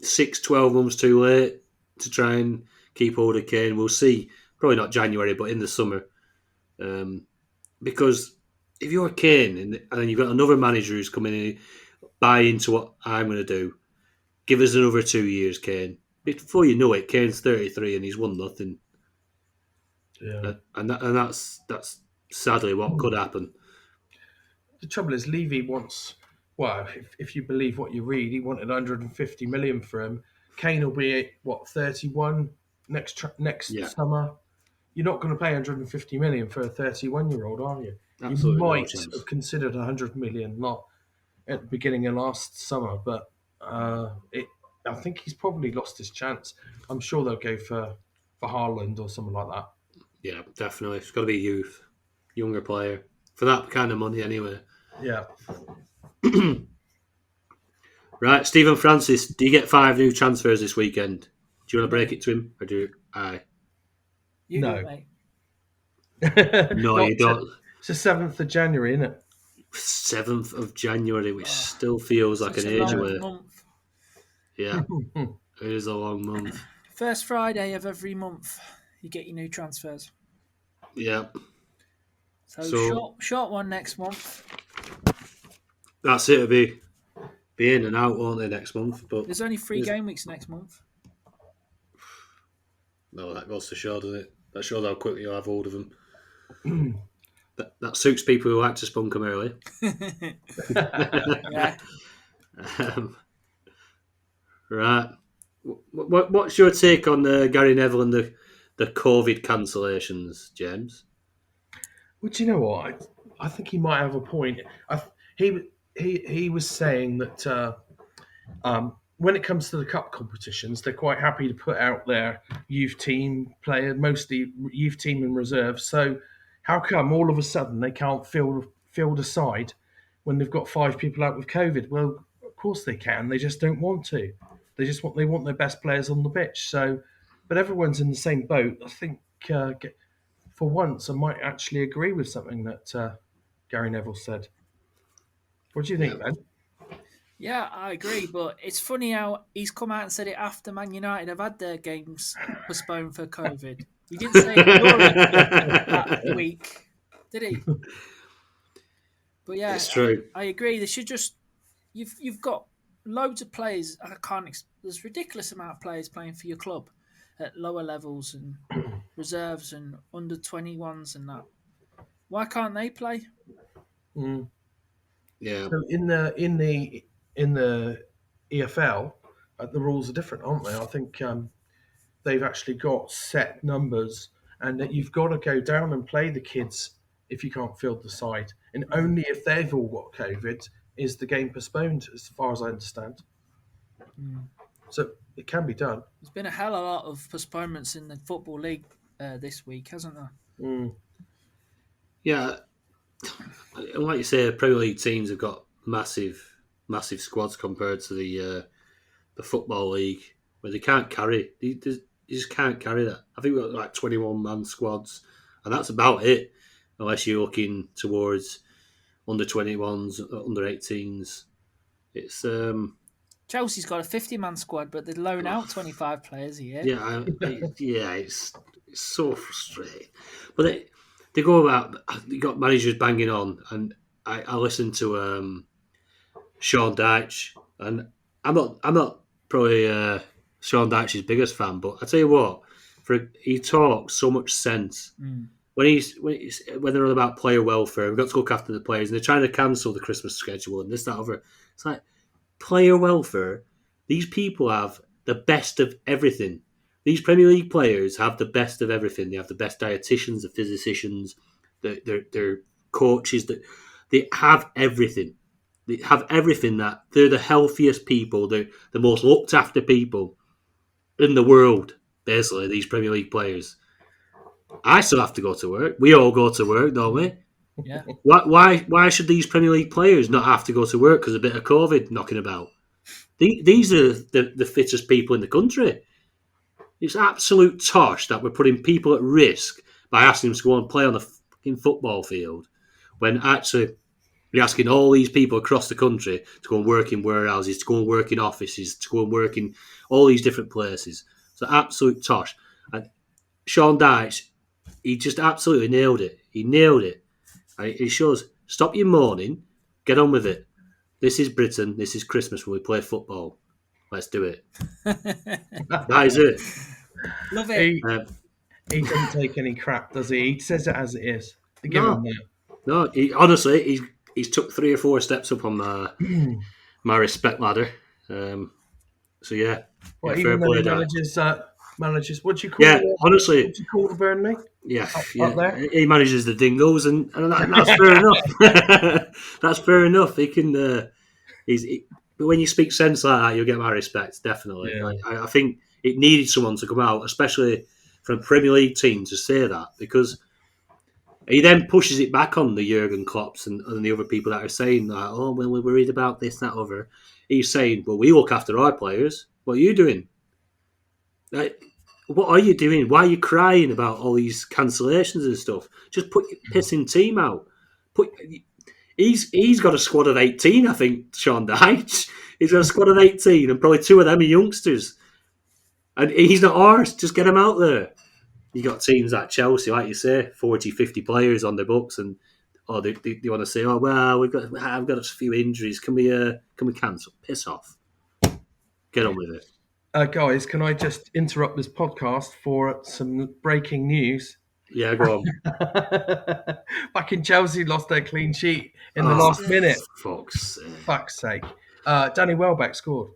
6-12 months too late to try and keep hold of Kane? We'll see. Probably not January, but in the summer. Because if you're Kane and then you've got another manager who's coming in, buy into what I'm going to do, give us another 2 years, Kane. Before you know it, Kane's 33 and he's won nothing. Yeah. And that's sadly what could happen. The trouble is, Levy wants, if you believe what you read, he wanted 150 million for him. Kane will be, 31 next summer? You're not going to pay 150 million for a 31-year-old, are you? Absolutely You no might chance. have considered 100 million, not at the beginning of last summer, but I think he's probably lost his chance. I'm sure they'll go for Haaland or something like that. Yeah, definitely. It's got to be younger player for that kind of money anyway. Yeah. Right, Stephen Francis, do you get 5 new transfers this weekend? Do you want to break it to him, or do I? You No. do, mate. No, you don't. It's the 7th of January, isn't it? 7th of January, which still feels like Such an a age long away. month. Yeah, it is a long month. First Friday of every month, you get your new transfers. Yeah. So short one next month. That's it. It'll be in and out, won't they, next month? But There's only 3 game weeks next month. No, that goes to show, doesn't it? That shows how quickly you'll have hold of them. That suits people who like to spunk them early. Yeah. Right. What's your take on Gary Neville and the COVID cancellations, James? Well, do you know what? I think he might have a point. He was saying that when it comes to the cup competitions, they're quite happy to put out their youth team player, mostly youth team and reserve. So how come all of a sudden they can't field a side when they've got 5 people out with COVID? Well, of course they can. They just don't want to. They want their best players on the pitch. So, but everyone's in the same boat. I think for once I might actually agree with something that Gary Neville said. What do you think, Ben? Yeah, I agree, but it's funny how he's come out and said it after Man United have had their games postponed for COVID. He didn't say it during that week, did he? But yeah, It's true. I agree. They should just you've got loads of players. There's a ridiculous amount of players playing for your club at lower levels and reserves and under 21s and that. Why can't they play? Mm. Yeah. So in the EFL, the rules are different, aren't they? I think they've actually got set numbers, and that you've got to go down and play the kids if you can't field the side. and only if they've all got COVID is the game postponed, as far as I understand. So it can be done. There's been a hell of a lot of postponements in the Football League this week, hasn't there? Yeah, like you say, Premier League teams have got massive squads compared to the Football League, where they can't carry. You just can't carry that. I think we've got like 21-man squads, and that's about it, unless you're looking towards under 21s, under 18s. It's Chelsea's got a 50-man squad, but they loan out 25 players a year. yeah, it's so frustrating. But they go about. You got managers banging on, and I listened to Sean Dyche, and I'm not probably Sean Dyche's biggest fan, but I tell you what, he talks so much sense. When they're on about player welfare, we've got to look after the players, and they're trying to cancel the Christmas schedule and this, that, other. It's like player welfare. These people have the best of everything. These Premier League players have the best of everything. They have the best dietitians, the physicians, their coaches. They have everything. They have everything. That they're the healthiest people. They're the most looked after people in the world. Basically, these Premier League players. I still have to go to work. We all go to work, don't we? Yeah. Why should these Premier League players not have to go to work because of a bit of COVID knocking about? These are the fittest people in the country. It's absolute tosh that we're putting people at risk by asking them to go and play on the fucking football field when actually you're asking all these people across the country to go and work in warehouses, to go and work in offices, to go and work in all these different places. So absolute tosh. And Sean Dyche, he just absolutely nailed it. He nailed it. He shows, stop your moaning, get on with it. This is Britain, this is Christmas when we play football. Let's do it. That is it. Love it. He doesn't take any crap, does he? He says it as it is. Give him that. No, honestly, he's took 3 or 4 steps up on my respect ladder. So yeah. Well, yeah, even though he manages, what do you call it? Honestly. What do you call the Burnley? Yeah, up there? He manages the Dingoes, and that's fair enough. That's fair enough. He can. But when you speak sense like that, you'll get my respect, definitely. Yeah. I think it needed someone to come out, especially from a Premier League team, to say that, because he then pushes it back on the Jurgen Klopps and the other people that are saying that, oh, well, we're worried about this, that, other. He's saying, well, we look after our players. What are you doing? What are you doing? Why are you crying about all these cancellations and stuff? Just put your pissing team out. He's got a squad of 18, I think, Sean Dyche. He's got a squad of 18, and probably 2 of them are youngsters. And he's not ours. Just get him out there. You got teams like Chelsea, like you say, 40, 50 players on their books, and they want to say, oh well, I've got a few injuries. Can we cancel? Piss off. Get on with it. Guys, can I just interrupt this podcast for some breaking news? Yeah, go on. Fucking Chelsea lost their clean sheet in the last minute. Fuck's sake. Danny Welbeck scored.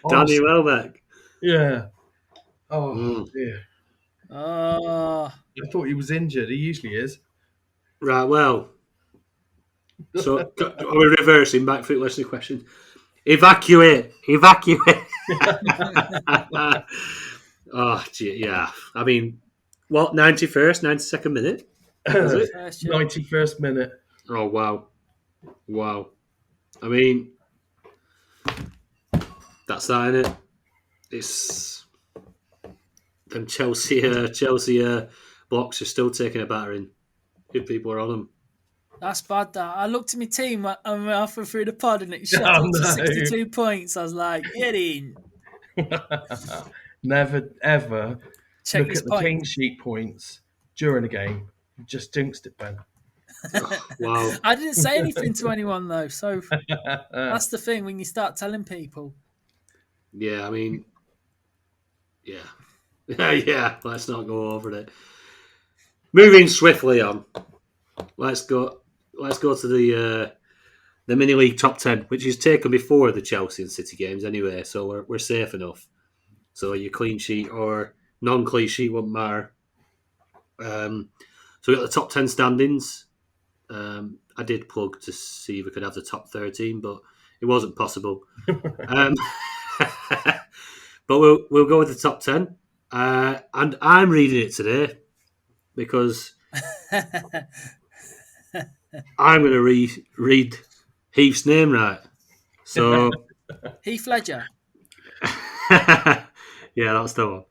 Danny Welbeck. Yeah. Oh, dear. I thought he was injured. He usually is. Right, well. So, are we reversing back for the listening question? Evacuate! Oh, gee, yeah. I mean, what, 91st, 92nd minute? Was it? 91st minute. Oh, wow. I mean, that's that, innit? It's them Chelsea blocks are still taking a battering. Good people are on them. That's bad, that. I looked at my team and we're halfway through the pod and it shot up to 62 points. I was like, get in. Never, ever Check look at the clean sheet points during a game. You just jinxed it, Ben. Oh, wow. I didn't say anything to anyone, though. So that's the thing when you start telling people. Yeah, I mean, yeah. Yeah, let's not go over it. Moving swiftly on. Let's go to the mini league top 10, which is taken before the Chelsea and City games anyway, so we're safe enough. So your clean sheet or non-clean sheet won't matter. So we got the top 10 standings. I did plug to see if we could have the top 13, but it wasn't possible. But we'll go with the top 10. And I'm reading it today because I'm going to read Heath's name right. So Heath Ledger. yeah, that's the one.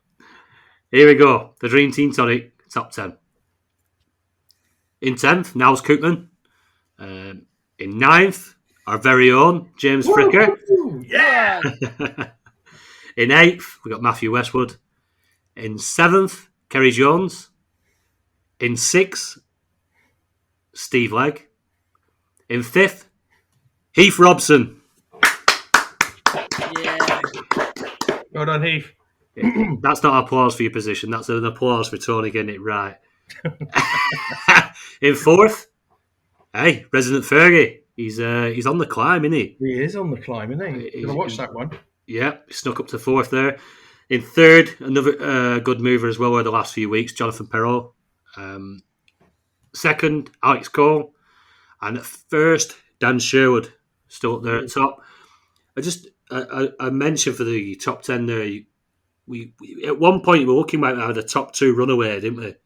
Here we go. The Dream Team Tonic top 10. In 10th, Niles Cookman. In 9th, our very own James Fricker. Yeah. In 8th, we got Matthew Westwood. In 7th, Kerry Jones. In 6th, Steve Legg. In 5th, Heath Robson. Yeah. Well done, Heath. That's not applause for your position. That's an applause for Tony getting it right. In 4th, hey, Resident Fergie. He's on the climb, isn't he? He is on the climb, isn't he? Gonna watch that one. Yeah, he snuck up to 4th there. In 3rd, another good mover as well over the last few weeks, Jonathan Perrault. 2nd, Alex Cole. And at 1st, Dan Sherwood, still up there at the top. I mentioned for the top 10 there, we at one point we were looking like the top 2 runaway, didn't we?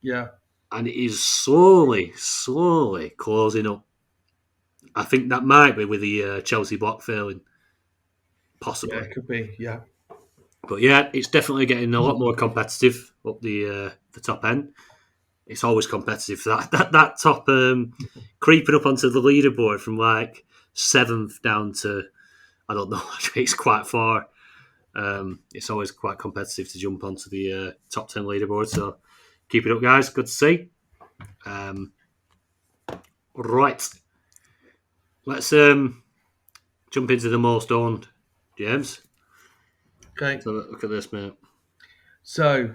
Yeah. And it is slowly closing up. I think that might be with the Chelsea block failing. Possibly. Yeah, it could be, yeah. But yeah, it's definitely getting a lot more competitive up the top end. It's always competitive. That top creeping up onto the leaderboard from like 7th down to, I don't know, it's quite far. It's always quite competitive to jump onto the top 10 leaderboard. So keep it up, guys. Good to see. Right. Let's jump into the most owned, James. Okay. So look at this, mate. So,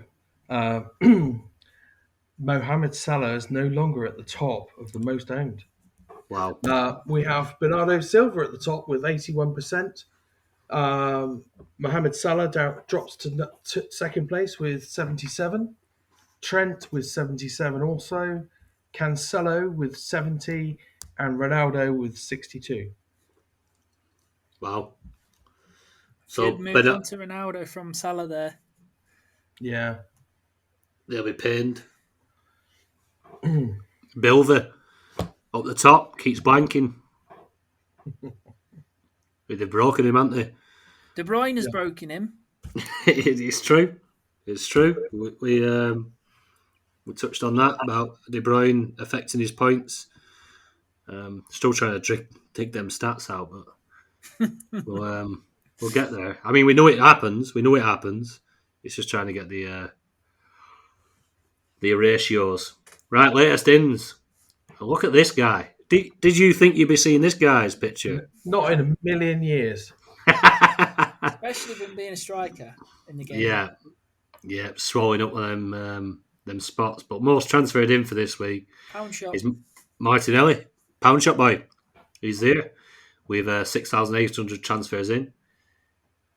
Mohamed Salah is no longer at the top of the most owned. Wow. We have Bernardo Silva at the top with 81%. Mohamed Salah drops to second place with 77. Trent with 77 also. Cancelo with 70. And Ronaldo with 62. Wow. So Good move on to Ronaldo from Salah there. Yeah. They'll be pinned. Bilver up the top keeps blanking. They've broken him, haven't they? De Bruyne has broken him. It's true. It's true. We touched on that about De Bruyne affecting his points. Still trying to dig them stats out, but we'll get there. I mean, we know it happens. It's just trying to get the ratios right. Latest ins. Look at this guy. Did you think you'd be seeing this guy's picture? Not in a million years. Especially with him being a striker in the game. Yeah, swallowing up them spots. But most transferred in for this week Pound shop. is Martinelli, pound shop boy. He's there with 6,800 transfers in.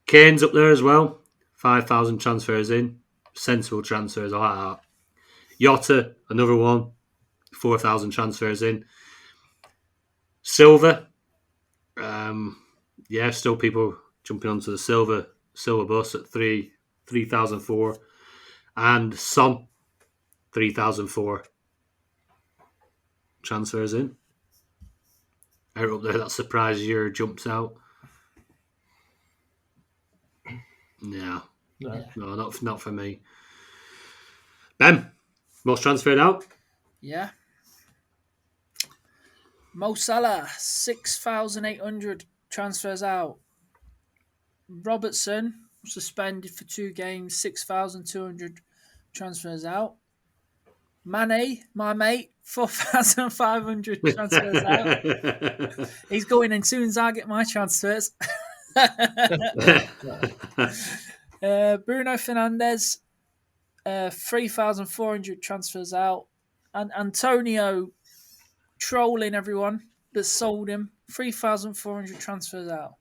Kane's up there as well, 5,000 transfers in. Sensible transfers, I like that. Jota, another one, 4,000 transfers in. Silva, still people jumping onto the silver bus at 3,004, and Son 3,004 transfers in. Out up there, that surprise year jumps out. No, not for me. Ben, most transferred out. Yeah. Mo Salah, 6,800 transfers out. Robertson, suspended for 2 games, 6,200 transfers out. Mane, my mate, 4,500 transfers out. He's going in soon as I get my transfers. Bruno Fernandes, 3,400 transfers out. And Antonio, trolling everyone that sold him, 3,400 transfers out.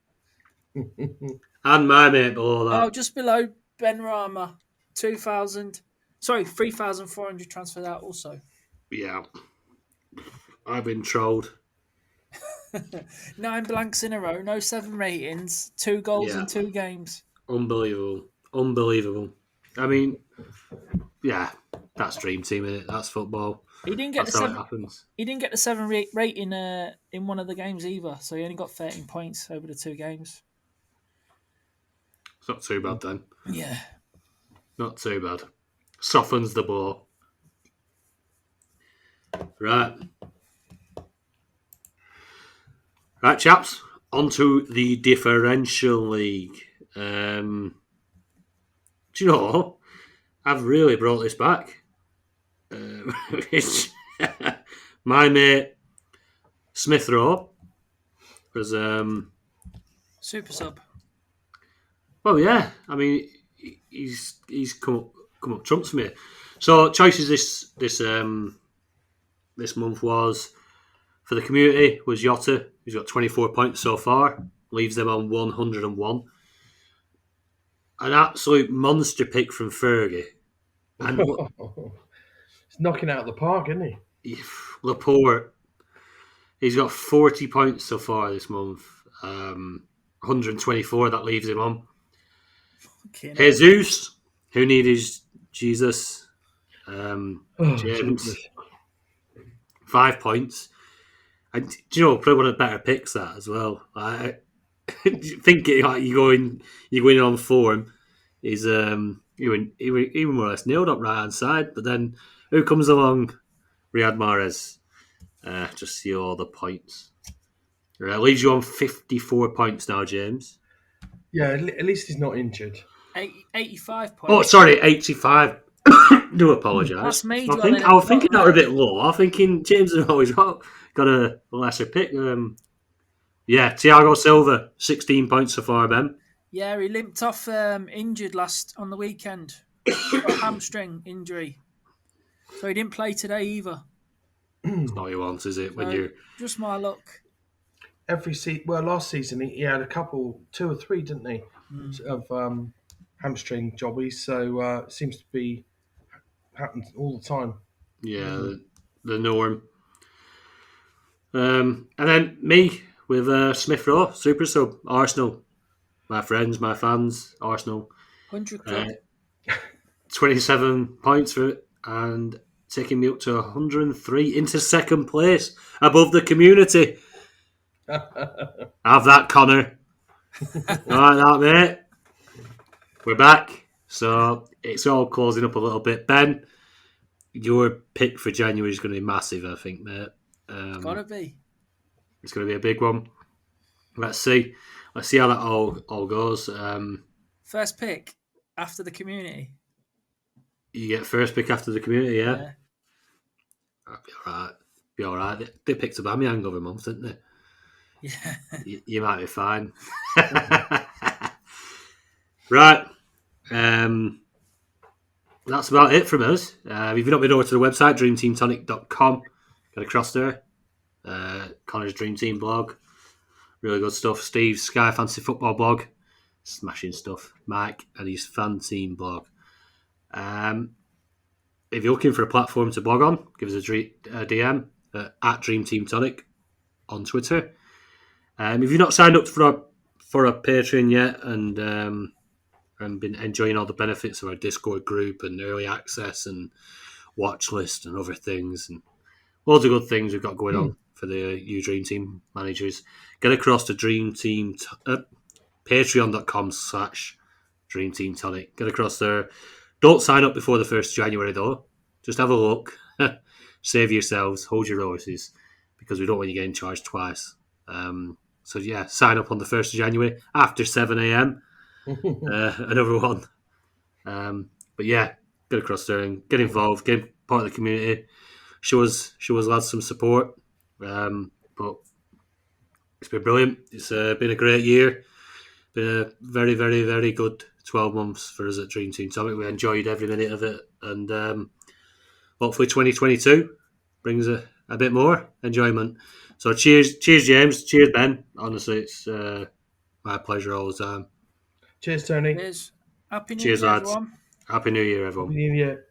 And my mate below that. Oh, just below Ben Rama, 2,000. Sorry, 3,400 transferred out also. Yeah. I've been trolled. 9 blanks in a row, no 7 ratings, 2 goals Yeah. in 2 games. Unbelievable. I mean, yeah, that's dream team, innit? That's football. He didn't get That's the how it 7. happens. He didn't get the 7 rating in one of the games either, so he only got 13 points over the 2 games. It's not too bad then. Yeah. Not too bad. Softens the blow. Right. Right, chaps. On to the differential league. Do you know? I've really brought this back. My mate Smith Rowe was Super sub. well, yeah. I mean, he's come up trumps for me. So choices this month was for the community was Yotta. He's got 24 points so far, leaves them on 101. An absolute monster pick from Fergie. And He's knocking out the park, isn't he? Laporte, he's got 40 points so far this month. 124, that leaves him on. Jesus, who needed Jesus. James, Jesus. 5 points. And do you know, probably one of the better picks that as well. I think like you're going on form. He's he more or less nailed up right hand side, but then who comes along? Riyad Mahrez. Just see all the points. Leaves you on 54 points now, James. Yeah, at least he's not injured. 85 points. Oh, sorry, 85. Do apologise. That's me. I was thinking that were a bit low. I was thinking James has always got a lesser pick. Yeah, Thiago Silva, 16 points so far, Ben. Yeah, he limped off injured on the weekend. Got a hamstring injury. So he didn't play today either. It's not what he wants, is it? When you're just my luck. Last season he had a couple, 2 or 3, didn't he, of hamstring jobbies. So it seems to be happens all the time. Yeah, the norm. And then me with Smith Rowe, super sub, Arsenal. My friends, my fans, Arsenal. 100 club. 27 points for it, and taking me up to 103 into second place above the community. Have that, Connor. All right, that, mate. We're back. So it's all closing up a little bit. Ben, your pick for January is going to be massive, I think, mate. Gotta be. It's going to be a big one. Let's see how that all goes. First pick after the community. You get first pick after the community, yeah. That'd be all right. They picked Aubameyang over a month, didn't they? Yeah. You might be fine. Right. That's about it from us. If you've not been over to the website, dreamteamtonic.com, get across there. Connor's Dream Team blog. Really good stuff. Steve's Sky Fantasy Football blog. Smashing stuff. Mike and his fan team blog. If you're looking for a platform to blog on, give us a DM at Dream Team Tonic on Twitter. If you've not signed up for a Patreon yet and been enjoying all the benefits of our Discord group and early access and watch list and other things and loads of good things we've got going on for the U Dream Team managers, get across to patreon.com/Dream Team Tonic. Get across there. Don't sign up before the 1st of January though. Just have a look. Save yourselves. Hold your horses because we don't want you getting charged twice. So yeah, sign up on the 1st of January after 7 a.m. Another one. But yeah, get across there and get involved. Get part of the community. Show us lads some support. But it's been brilliant. It's been a great year. Been a very, very, very good 12 months for us at Dream Team Tonic. We enjoyed every minute of it, and hopefully 2022 brings a bit more enjoyment. So cheers James, cheers Ben. Honestly, it's my pleasure all the time. Cheers, Tony. Cheers. Happy New Cheers, Year, lads. everyone. Happy New Year, everyone. Happy New Year.